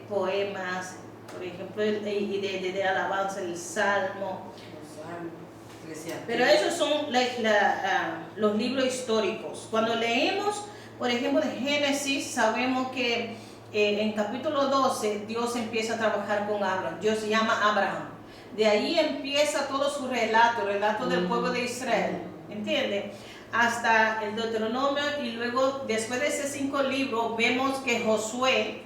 poemas, por ejemplo, y de alabanza, el Salmo. Pero esos son los libros históricos. Cuando leemos, por ejemplo, de Génesis, sabemos que en capítulo 12, Dios empieza a trabajar con Abraham. Dios se llama Abraham. De ahí empieza todo su relato, el relato del pueblo de Israel. ¿Entiende? Hasta el Deuteronomio, y luego, después de esos 5 libros, vemos que Josué,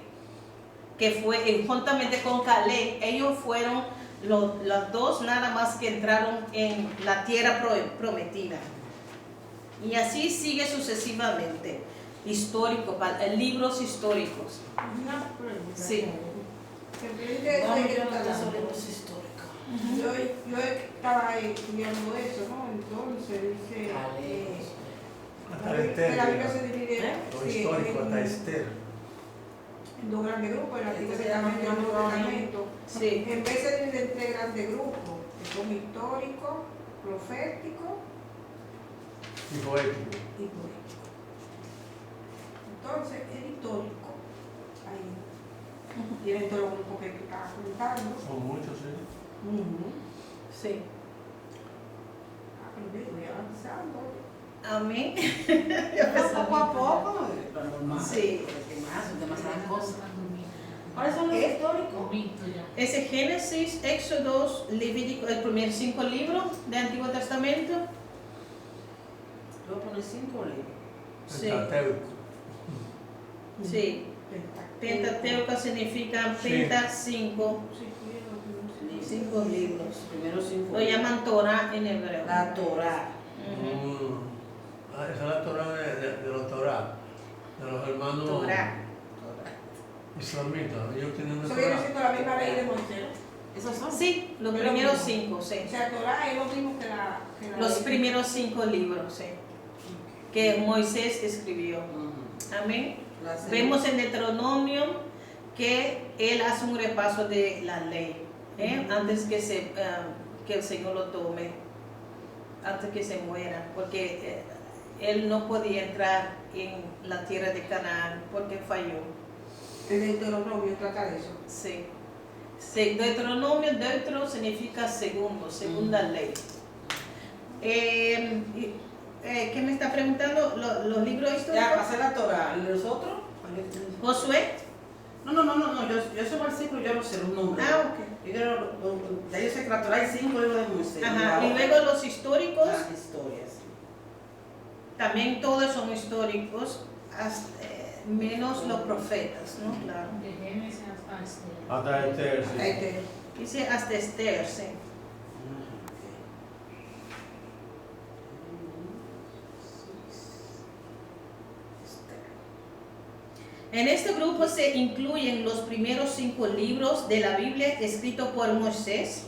que fue juntamente con Caleb, ellos fueron los dos nada más que entraron en la tierra prometida. Y así sigue sucesivamente. Libros históricos. Una pregunta. Sí. Vamos a hablar sobre los históricos. Yo estaba estudiando eso, ¿no? Entonces dice Hasta que Esther. la Biblia se divide Lo histórico, hasta Esther. en 2 grandes grupos, el Antiguo Entonces, Testamento y el Nuevo no, Testamento. Sí. En vez de dividir en 3 grandes grupos, que son históricos, proféticos Y poético. y poéticos. Entonces, el histórico, ahí tienen todos los grupos que tú estabas comentando. Son muchos, sí. Sí. Pero voy avanzando. Amén. Pero poco a poco, lo normal. Sí. Porque más, son demasiadas cosas. ¿Cuáles son los históricos? Ese Génesis, Éxodo, Levítico, el primer 5 libros del Antiguo Testamento. Yo voy a poner 5 libros. Sí. Pentateuco. Sí. Pentateuco significa penta 5 libros. Los primeros 5 Lo llaman Torah en hebreo. La Torah. Ujú. Esa es la Torah de los Torah, de los hermanos Torah. islamitas. Ellos tienen una Eso viene Torah. siendo la misma ley de Moisés. ¿Esos son? Sí, los Es lo primeros mismo. 5, sí. O sea, Torah es lo mismo que la Los ley. primeros 5 libros, sí. Que Moisés escribió. Amén. Vemos en Deuteronomio que él hace un repaso de la ley, antes que el Señor lo tome, antes que se muera, porque él no podía entrar en la tierra de Canaán porque falló. El Deuteronomio trata de eso. Sí. Deuteronomio, deutero significa segundo, segunda ley. ¿Qué me está preguntando? ¿Los libros Ya, históricos? pasé la Torah. ¿Y los otros? Josué. No. Yo esos versículos yo no sé los nombres. Ah, ok. Yo quiero, ya yo sé que la Torah hay 5 libros de Moisés. Ajá. Y luego los históricos, las historias. también todos son históricos, menos los profetas, ¿no? Claro. De Génesis hasta Esther. Hasta Esther, sí. Ahí te- Dice hasta Esther, sí. En este grupo se incluyen los primeros 5 libros de la Biblia escritos por Moisés.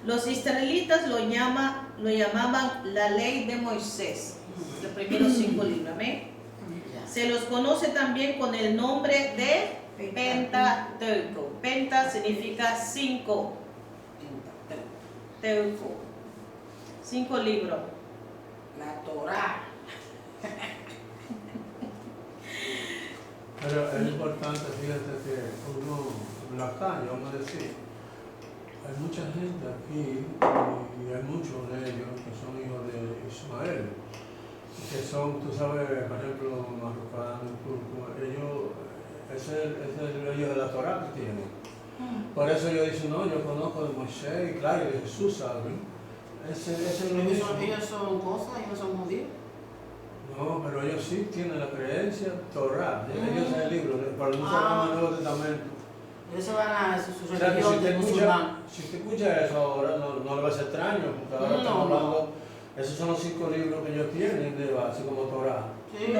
Los israelitas lo llamaban la ley de Moisés, los primeros 5 libros. ¿Amén? Se los conoce también con el nombre de Pentateuco. Penta significa 5. Teuco. 5 libros. La Torah. Pero es importante, fíjate que uno, en la calle, vamos a decir, hay mucha gente aquí, y hay muchos de ellos que son hijos de Ismael, que son, tú sabes, por ejemplo, marrocanos, turcos, ellos, ese es el ellos de la Torah que tienen. Por eso ellos dicen, no, yo conozco de Moisés, y claro, y de Jesús, ¿saben? Ese es lo mismo. Ellos son cosas, ellos son judíos. No, pero ellos sí tienen la creencia Torah, ellos en el libro, pero no se llama el Nuevo Testamento. Ellos se van a su O sea, que religión de musulmán. si te escuchas eso ahora, no le va a ser extraño, porque ahora No, estamos no. hablando, esos son los 5 libros que ellos tienen, así como Torah. Sí.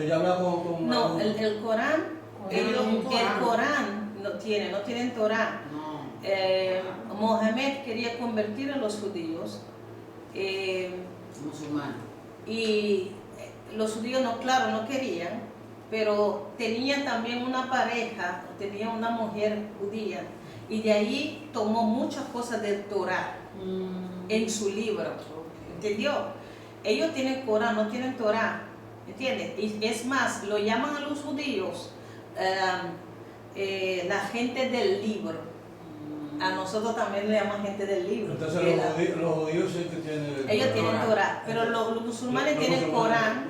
Yo hablaba con No, el Corán, Ellos el un Corán. Corán no tienen Torah. No, Mohamed quería convertir a los judíos musulmán. y los judíos no querían, pero tenían también una pareja, tenía una mujer judía y de ahí tomó muchas cosas del Torah en su libro, ¿entendió? Ellos tienen Corán, no tienen Torah, ¿entiendes? Y es más, lo llaman a los judíos la gente del libro. A nosotros también le llaman gente del libro. Entonces que los judíos sí que tienen ellos tienen Torah. Torah, pero los musulmanes Los tienen musulmanes,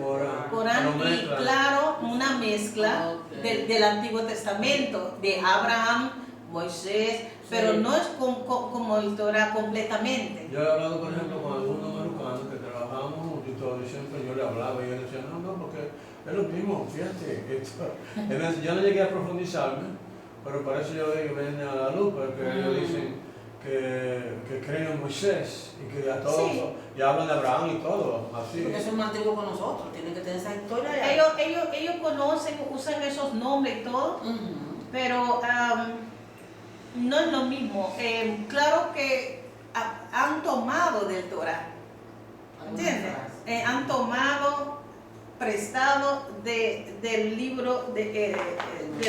Corán pero y mezclan. claro, una mezcla del Antiguo Testamento, de Abraham, Moisés, pero no es como el Torah completamente. Yo he hablado, por ejemplo, con algunos americanos que trabajábamos juntos y todo, y siempre yo le hablaba y ellos decían, no, porque es lo mismo, fíjate. Yo no llegué a profundizarme, pero para eso ellos ven a la luz, porque ellos dicen que creen en Moisés y que a todos, y hablan de Abraham y todo, así. Porque son más antiguos que nosotros, tienen que tener esa historia ya. Ellos conocen, usan esos nombres y todo, pero no es lo mismo. Claro que han tomado del Torah, ¿entiendes? Han tomado prestado del libro de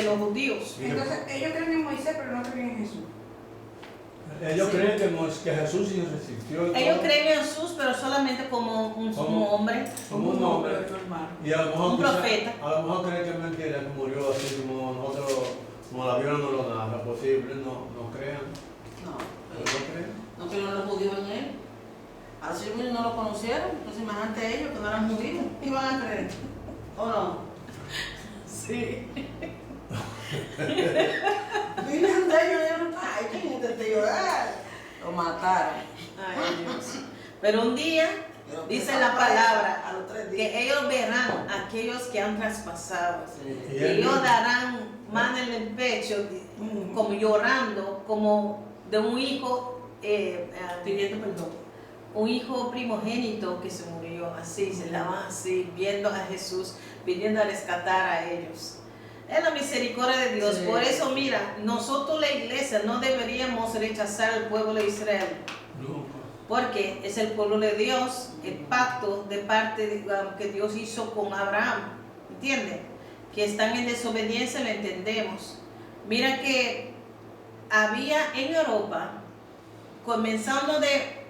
los judíos. Entonces, ellos creen en Moisés, pero no creen en Jesús. Ellos creen que Jesús sí resistió. Ellos creen en Jesús, pero solamente como un hombre. Como un hombre. Y a lo mejor un profeta. A lo mejor creen que es mentira, que murió así como nosotros, como la Biblia no lo narra, posible, no crean. No, No creen. no creen los judíos en él. A los judíos no lo conocieron, entonces imagínate ellos que no eran judíos, iban a creer. ¿O no? Sí. Miren de ellos, ay, ¿quién intenté llorar? Lo mataron. Ay, Dios. Pero un día, dice la palabra, a los 3 días. que ellos verán a aquellos que han traspasado. Y Y él ellos mismo. darán mano en el pecho, como llorando, como de un hijo Pidiendo perdón. un hijo primogénito que se murió, así, se la van así, viendo a Jesús, viniendo a rescatar a ellos. Es la misericordia de Dios. Sí. Por eso, mira, nosotros la iglesia no deberíamos rechazar al pueblo de Israel, No. porque es el pueblo de Dios, el pacto de parte que Dios hizo con Abraham, ¿entiendes? Que están en desobediencia, lo entendemos. Mira que había en Europa, comenzando de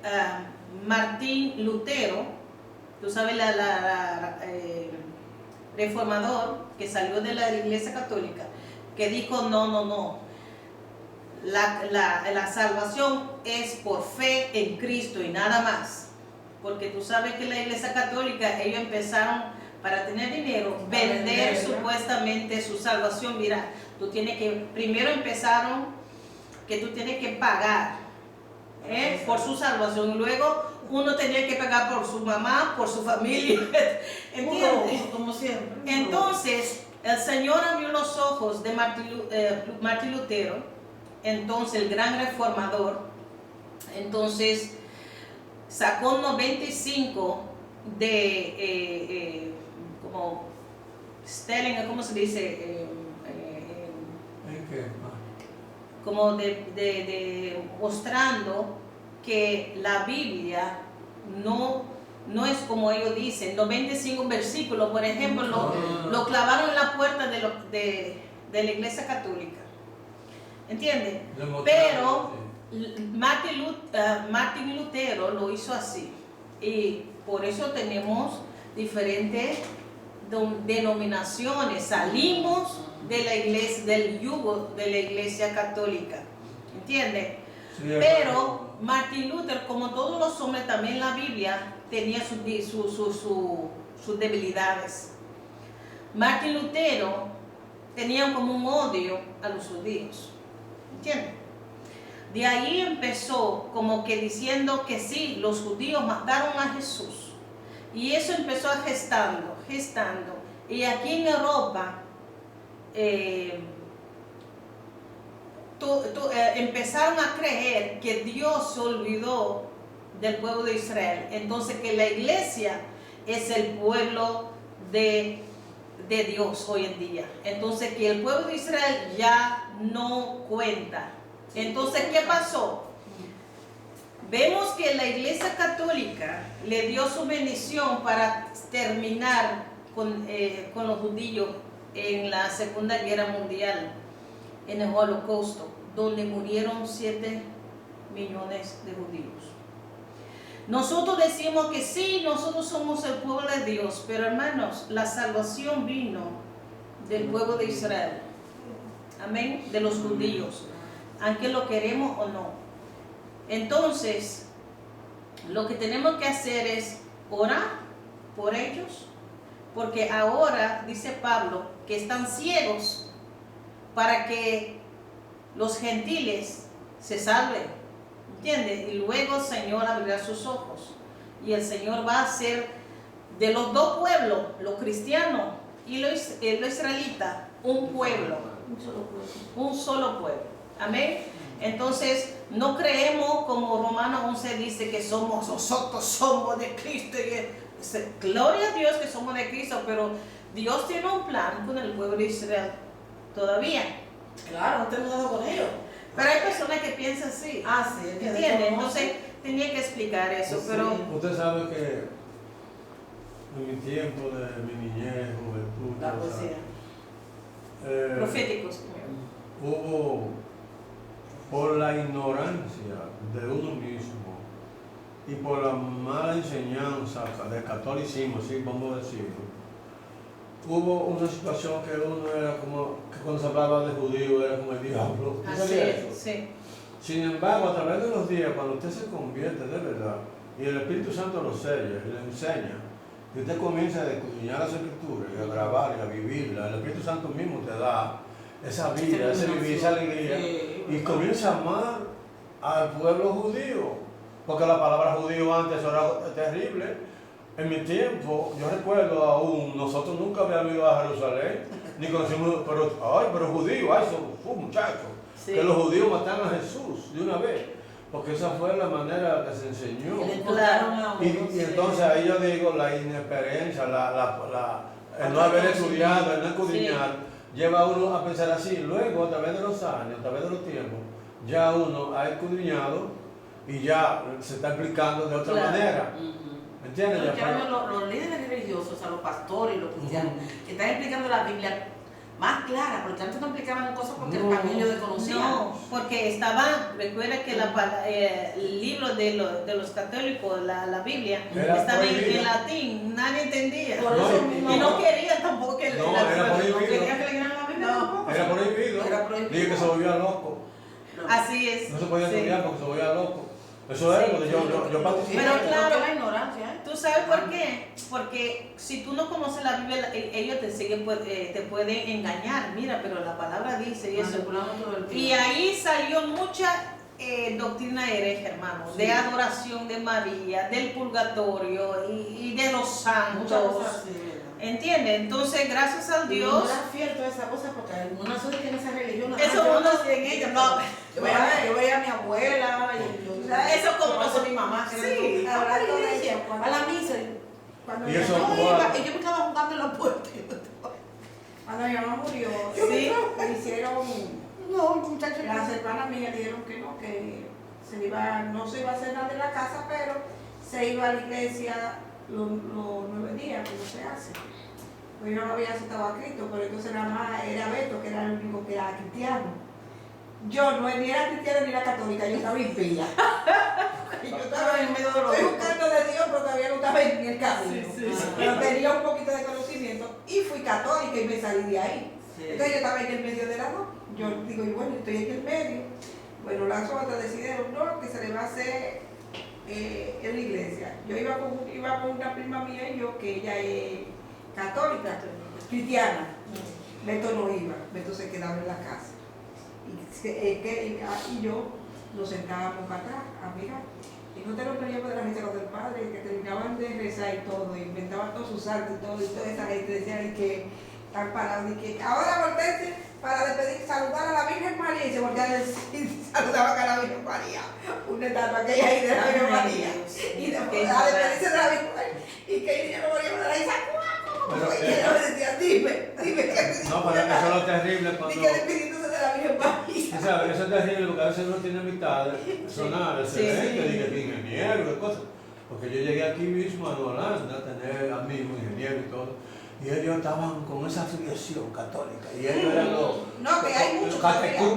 Martín Lutero, tú sabes, reformador que salió de la Iglesia Católica, que dijo no, la salvación es por fe en Cristo y nada más, porque tú sabes que la Iglesia Católica, ellos empezaron para tener dinero, vender supuestamente su salvación. Mira, tú tienes que, primero empezaron que tú tienes que pagar por su salvación, y luego uno tenía que pagar por su mamá, por su familia, ¿entiendes? Como siempre. Entonces, el Señor abrió los ojos de Martín Lutero, entonces el gran reformador, entonces sacó 95 de, como sterling, ¿cómo se dice? ¿En qué? Como de mostrando que la Biblia no es como ellos dicen. 95 versículos, por ejemplo, lo clavaron en la puerta de la Iglesia Católica, ¿entiendes? Pero Martín Lutero lo hizo así, y por eso tenemos diferentes denominaciones. Salimos de la iglesia, del yugo de la Iglesia Católica, ¿entiendes? Sí, Pero Martín Lutero, como todos los hombres, también la Biblia tenía sus debilidades. Martín Lutero tenía como un odio a los judíos, ¿entiendes? De ahí empezó como que diciendo que sí, los judíos mataron a Jesús, y eso empezó a gestando, y aquí en Europa empezaron a creer que Dios se olvidó del pueblo de Israel, entonces que la iglesia es el pueblo de Dios hoy en día, entonces que el pueblo de Israel ya no cuenta. Entonces, ¿qué pasó? Vemos que la Iglesia Católica le dio su bendición para terminar con los judíos en la Segunda Guerra Mundial, en el Holocausto, donde murieron 7 millones de judíos. Nosotros decimos que sí, nosotros somos el pueblo de Dios, pero hermanos, la salvación vino del pueblo de Israel, amén, de los judíos, aunque lo queremos o no. Entonces, lo que tenemos que hacer es orar por ellos, porque ahora, dice Pablo, que están ciegos para que los gentiles se salven, ¿entiendes? Y luego el Señor abrirá sus ojos y el Señor va a hacer de los dos pueblos, los cristianos y los israelitas, un pueblo, un solo pueblo. Amén. Entonces, no creemos como Romanos 11 dice que nosotros somos de Cristo. Gloria a Dios que somos de Cristo, pero Dios tiene un plan con el pueblo de Israel todavía. Claro, no te hemos dado con ellos. Pero hay personas que piensan así. Sí, ¿Entiendes? Entonces, tenía que explicar eso. Sí. Pero Usted sabe que en mi tiempo de mi niñez, juventud, La o sea, poesía. proféticos. hubo, por la ignorancia de uno mismo y por la mala enseñanza del catolicismo, así vamos a decirlo, hubo una situación que uno era como, que cuando se hablaba de judío era como el diablo. ¿Tú Así sabías es, eso? sí. Sin embargo, a través de los días, cuando usted se convierte de verdad y el Espíritu Santo lo sella y le enseña, y usted comienza a escudriñar las Escrituras y a grabar y a vivirla, el Espíritu Santo mismo te da esa vida, ese vivir, esa alegría, y comienza a amar al pueblo judío, porque la palabra judío antes era terrible. En mi tiempo, yo recuerdo aún, nosotros nunca habíamos ido a Jerusalén, ni conocimos, pero judíos, son muchachos, Sí. que los judíos mataron a Jesús de una vez, porque esa fue la manera que se enseñó. Que le encontraron a uno, Y entonces ahí yo digo, la inexperiencia, el no haber estudiado, el no escudriñar, lleva a uno a pensar así. Luego, a través de los años, a través de los tiempos, ya uno ha escudriñado y ya se está explicando de otra manera. ¿Me entiendes? Los líderes religiosos, o sea, los pastores y los cristianos, que están explicando la Biblia más clara, porque antes no explicaban cosas porque el camino desconocía. No, porque recuerda que el libro de los católicos, la Biblia, Era estaba prohibido. en latín, nadie entendía. Por eso mismo. Y no querían tampoco que No, era prohibido. No querían que leyeran la Biblia tampoco. Era prohibido. Era prohibido. Dije que se volvía loco. No. Así es. No se podía sí. estudiar porque se volvía loco. Eso era, Sí. porque yo participé. Pero claro. Porque la ignorancia, ¿eh? ¿Tú sabes por qué? Porque si tú no conoces la Biblia, ellos te pueden engañar. Mira, pero la palabra dice y eso. Manipulando todo el Y tiempo. ahí salió mucha doctrina hereje, hermano, de adoración de María, del purgatorio y de los Muchas santos. cosas así, ¿verdad? ¿Entiendes? Entonces, gracias a No Dios. era fiel toda esa cosa porque algunas son que en esa religión. Eso yo uno- nací en ella, no. Yo veía a mi abuela, Eso como pasó mi mamá. Que Sí, era hablando de iglesia, eso, a la misa. Cuando, Y mi eso- mamá, No iba, y yo me estaba jugando en la puerta. cuando mi mamá murió, Sí. le hicieron, No, muchachos. las hermanas mías dijeron que no, que no se iba a hacer nada en la casa, pero se iba a la iglesia los 9 días, como se hace. Pues yo no había aceptado a Cristo, pero entonces nada más era Beto, que era el único que era cristiano. Yo no ni era cristiana ni era católica, yo estaba impía. Yo estaba en medio de los dos. Buscando de Dios, pero todavía no estaba en el camino. Sí, sí, sí. Pero tenía un poquito de conocimiento y fui católica y me salí de ahí. Entonces yo estaba en el medio de las dos. Yo digo, y bueno, estoy en el medio. Bueno, las otras decidieron, no, que se le va a hacer en la iglesia. Yo iba con una prima mía y yo, que ella es católica, cristiana. Beto no iba, Beto se quedaba en la casa. Y yo nos sentábamos para atrás a mirar. Y no te lo peleamos de la gente con el padre, que terminaban de rezar y todo, inventaban todos sus santos y todo, y toda esa gente decía y que están parados, y que ahora volteense para despedir, saludar a la Virgen María, y se volteaban y saludaban a la Virgen María, una estatua que hay ahí de la Virgen María, y después a despedirse de la Virgen María, y que ella no volvía a la Isa, Pero, y ella me decía, dime que No, pero eso es lo terrible y cuando. que despidiéndose de la Virgen María. O sea, eso es terrible porque a veces uno tiene amistades personales, Sí, excelentes, sí. y que ingeniero y cosas. Porque yo llegué aquí mismo a Holanda a tener amigos ingenieros y todo. Y ellos estaban con esa afiliación católica. Y ellos eran los. No, que hay muchos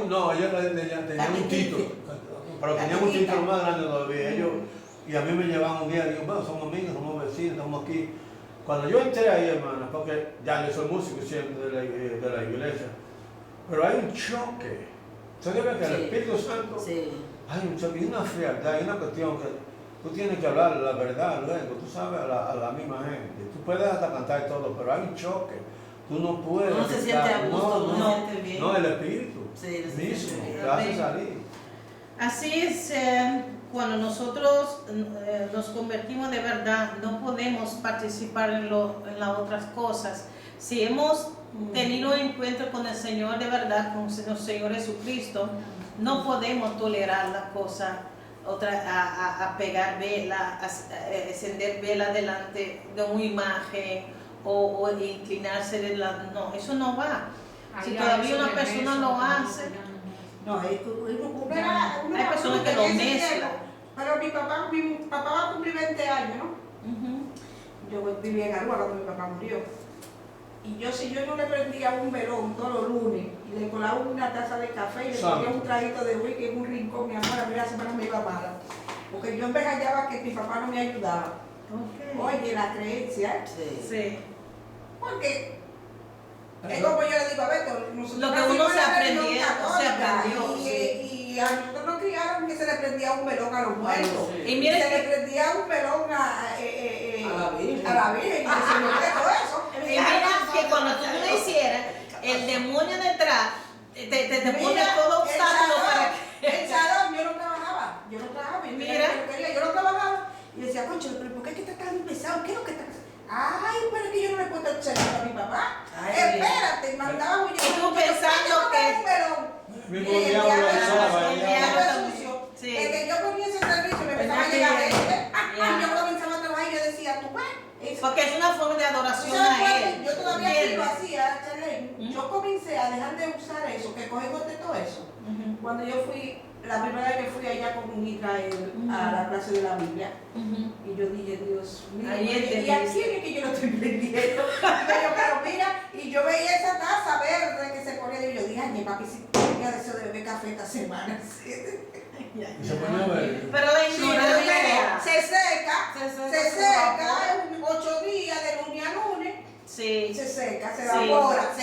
No, ellos tenían un título. Pero tenían un título más grande todavía. Ellos, y a mí me llevaban un día y digo, bueno, somos amigos, somos vecinos, estamos aquí. Cuando yo entré ahí, hermana, porque ya yo soy músico siempre de la iglesia, pero hay un choque. ¿Usted ve que el Sí. Espíritu Santo? Sí. Hay un choque, hay una frialdad, hay una cuestión que tú tienes que hablar la verdad luego, tú sabes, a la misma gente. Tú puedes hasta cantar todo, pero hay un choque. Tú no puedes. No se siente a gusto, no se siente bien. No, el espíritu Sí, se mismo siente bien. te hace salir. Así es, cuando nosotros nos convertimos de verdad, no podemos participar en las otras cosas. Si hemos tenido encuentro con el Señor de verdad, con el Señor Jesucristo, no podemos tolerar la cosa, a pegar vela, a encender vela delante de una imagen o inclinarse de la... No, eso no va. Si todavía una persona lo hace, No, hay personas que lo mezclan. Pero mi papá va a cumplir 20 años, ¿no? Yo vivía en Aruba cuando mi papá murió. Y si yo no le prendía un velón todos los lunes y le colaba una taza de café y le ponía un traguito de whisky en un rincón, mi amor, a mí la semana me iba mala. Porque yo me hallaba que mi papá no me ayudaba. Oye, la creencia, sí. porque es como yo le digo a Beto, Lo que uno se aprendió. Y a nosotros nos criaron que se le prendía un velón a los muertos. Y mire se que- le prendía un velón a la Virgen. Y se lo todo eso. Y mira que cuando tú lo hicieras, el demonio detrás te pone todo obstáculo para que... El salón, yo no trabajaba. Yo no trabajaba. Y decía, concho, pero ¿por qué es que está tan pesado? ¿Qué es lo que está pesado? Ay, pero es que yo no le he puesto el celular a mi papá. Espérate, mandaba un... Y tú pensando que... Mismo diablo usaba ella. Sí. Es que yo ponía ese servicio, me empezaba a llegar gente. Y yo comenzaba a trabajar y yo decía, tú ves. Porque es una forma de adoración ¿Sabes a cuál? él. Yo todavía sí lo ¿Entiendes? hacía, Charlene. Yo comencé a dejar de usar eso, que coge de todo eso. Cuando yo fui, la primera vez que fui allá con Israel a la clase de la Biblia, y yo dije, Dios mío, Ahí ¿y a quién es que yo lo estoy prendiendo? Pero mira, y yo veía esa taza verde que se ponía, y yo dije, ay, papi, si tenía deseo de beber café esta semana. Y se ponía a ver. Pero la ignorancia. Se seca, 8 días de lunes a lunes. Sí. Se seca, se Sí.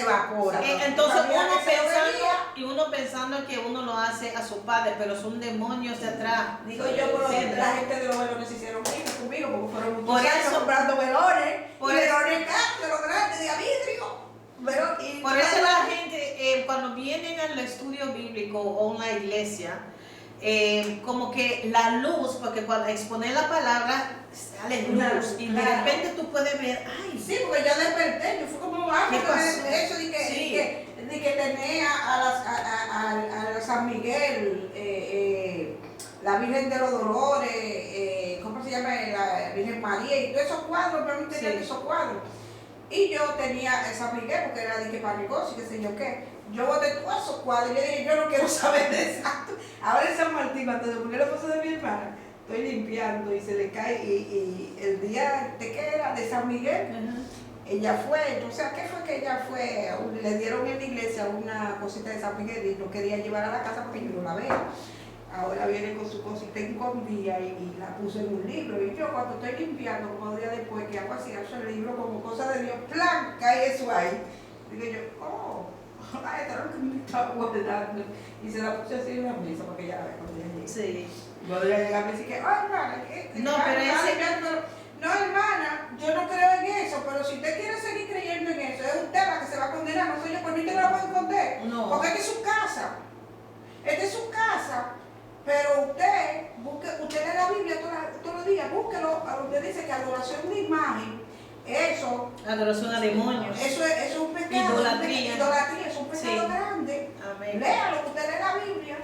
evapora. Entonces Sabía uno que se lo bebía. uno pensando que uno lo hace a su padre, pero son demonios de atrás. Digo yo, pero Sí. la gente de los velones se hicieron ricos conmigo, porque fueron Por muchos años eso- comprando velones, por y eso- velones caros, de los grandes, de vidrio. Por eso la gente, cuando vienen al estudio bíblico o en la iglesia, como que la luz, porque cuando exponer la palabra sale luz y de Claro. repente tú puedes ver, ay, Sí, porque yo desperté, yo fui como ¿Qué pasó? eso de que tenía a San Miguel, la Virgen de los Dolores, ¿cómo se llama? La Virgen María, y todos esos cuadros, pero no tenía Sí. esos cuadros. Y yo tenía a San Miguel, porque era de que para negocio, qué sé yo qué. Yo boté todos esos cuadros y yo dije, yo no quiero saber de exacto. Ahora en San Martín, cuando se murió la esposa de mi hermana, estoy limpiando y se le cae, y el día de que era de San Miguel, ella fue, entonces, ¿qué fue que ella fue? Le dieron en la iglesia una cosita de San Miguel y no quería llevar a la casa porque yo no la veo. Ahora viene con su cosita escondida y la puse en un libro. Y yo cuando estoy limpiando, como 2 días después, que hago así, hago el libro como cosa de Dios, ¡plan! Cae eso ahí. Digo yo, oh, ay, esto es lo que me estaba guardando. Y se la puse así en la mesa para que ella la vea cuando ella llegue. sí. Cuando ella llega me dice que, oh, hermana, No, pero ese- no, hermana, yo no creo en eso, pero si usted quiere seguir creyendo en eso, es usted la que se va a condenar, no soy yo, pues usted no la puede esconder. No. Porque esta es su casa. Esta es su casa, pero usted lee la Biblia todos los días, búsquelo, a donde dice que adoración de imagen, eso Adoración a demonios. eso es un pecado. Idolatría. Idolatría, es un pecado Sí. grande. Amén. Léalo, usted lee la Biblia,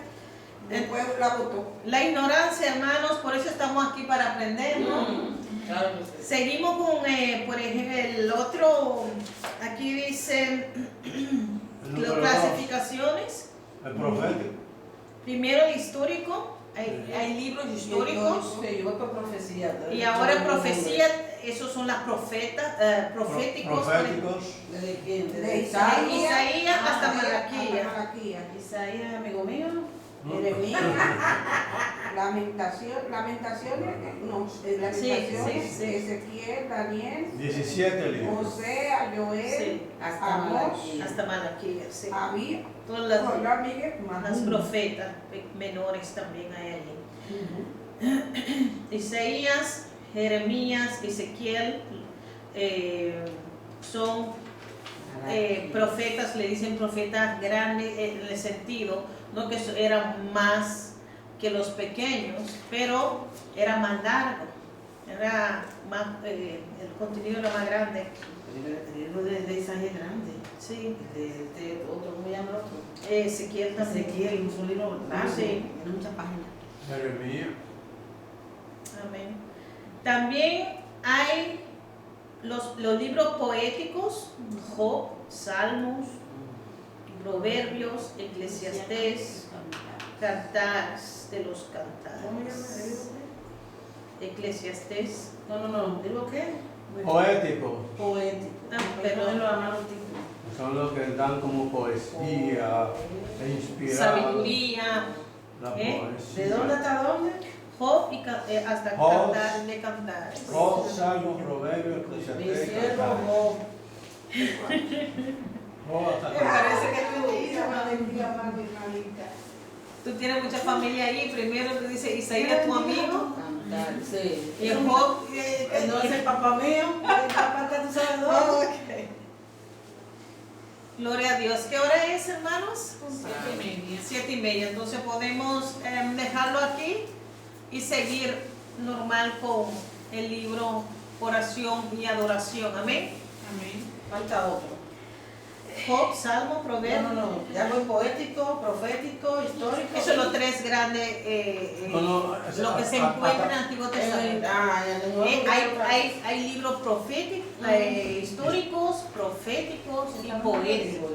después la votó. La ignorancia, hermanos, por eso estamos aquí para aprender, ¿no? Claro que sí. Seguimos con, por ejemplo, el otro, aquí dice El las número clasificaciones. 2, el profético. Primero el histórico, hay libros históricos. Yo voy por profecía. Y ahora profecía, esos son las profetas, proféticos. Proféticos. ¿De quién? De De Isaías. Isaías hasta Hasta Malaquías. Malaquías. Isaías, amigo mío. Jeremías, Lamentaciones, sí. Ezequiel, Daniel, 17 libros. Osea, Joel, Sí. Hasta Amós, Malaquías. Hasta Malaquías, sí. Abib, Todas Joel, Miguel, las profetas menores también hay allí. Isaías, Jeremías, Ezequiel son profetas, le dicen profetas grandes en el sentido, no que eran más que los pequeños, pero era más largo, era más, el contenido era más grande. El libro de Isaías es grande. Sí, De otro, ¿cómo llama el otro? Ezequiel también. Ezequiel, es un libro largo, Sí. tiene muchas páginas. Jeremías. Amén. También hay los libros poéticos, Job, Salmos, Proverbios, Eclesiastés, Cantares de los ¿Cómo llama el Cantares. libro? Eclesiastés. No, ¿libro qué? Poético. Poético. Perdón. Lo llaman los títulos. Son los que dan como poesía e inspiran Sabiduría. la ¿Eh? poesía. ¿De dónde hasta dónde? Job y hasta Job. Cantares de Cantares. Job, Salmos, Proverbios, Mi Eclesiastés, siervo Cantares. Job. Job hasta Me Cantares. parece que tú Tú tienes mucha familia ahí. Primero tú dices Isaías, tu amigo. Sí. Y el Job. No es el papá mío, el papá está, tú sabes dónde. Ok. Gloria a Dios. ¿Qué hora es, hermanos? 7:30. 7:30. Entonces podemos dejarlo aquí y seguir normal con el libro Oración y Adoración. Amén. Amén. Falta otro. Job, Salmo, Proverbios. No. Ya voy poético, profético, histórico. Esos son los tres grandes, lo que se encuentra en el Antiguo Testamento. Hay libros proféticos, históricos, proféticos y poéticos.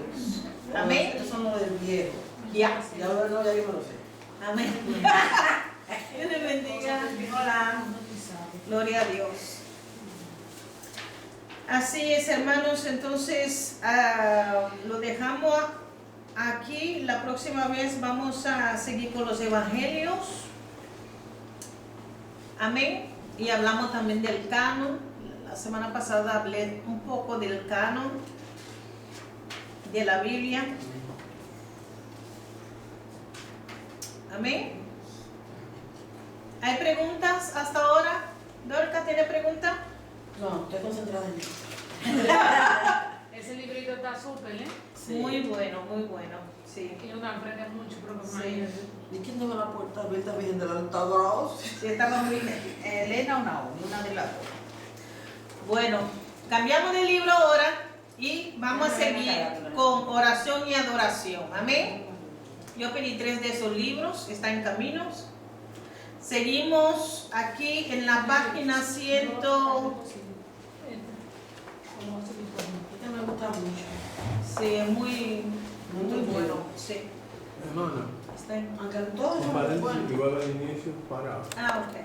Amén. Estos son los del viejo. Ya. Ya yo me lo sé. Amén. Dios te bendiga. Hola. Gloria a Dios. Así es, hermanos. Entonces lo dejamos aquí. La próxima vez vamos a seguir con los evangelios. Amén. Y hablamos también del canon. La semana pasada hablé un poco del canon de la Biblia. Amén. ¿Hay preguntas hasta ahora? ¿Dorca tiene pregunta? No, estoy concentrada en eso. Ese librito está súper, ¿eh? Sí. Muy bueno, muy bueno. Sí. Y uno aprende mucho, pero Sí. imagínate. ¿Y quién toca la puerta abierta bien del altavoz? Sí, estaba muy bien. Elena o Naomi, una de las dos. Bueno, cambiamos de libro ahora y vamos a seguir con oración y adoración. Amén. Yo pedí 3 de esos libros, están en caminos. Seguimos aquí en la página 100. Este me gusta mucho. Sí, es muy bueno. Sí, Hermana, está en- Aunque todos un son paréntesis buenos. igual al inicio para Ah, ok.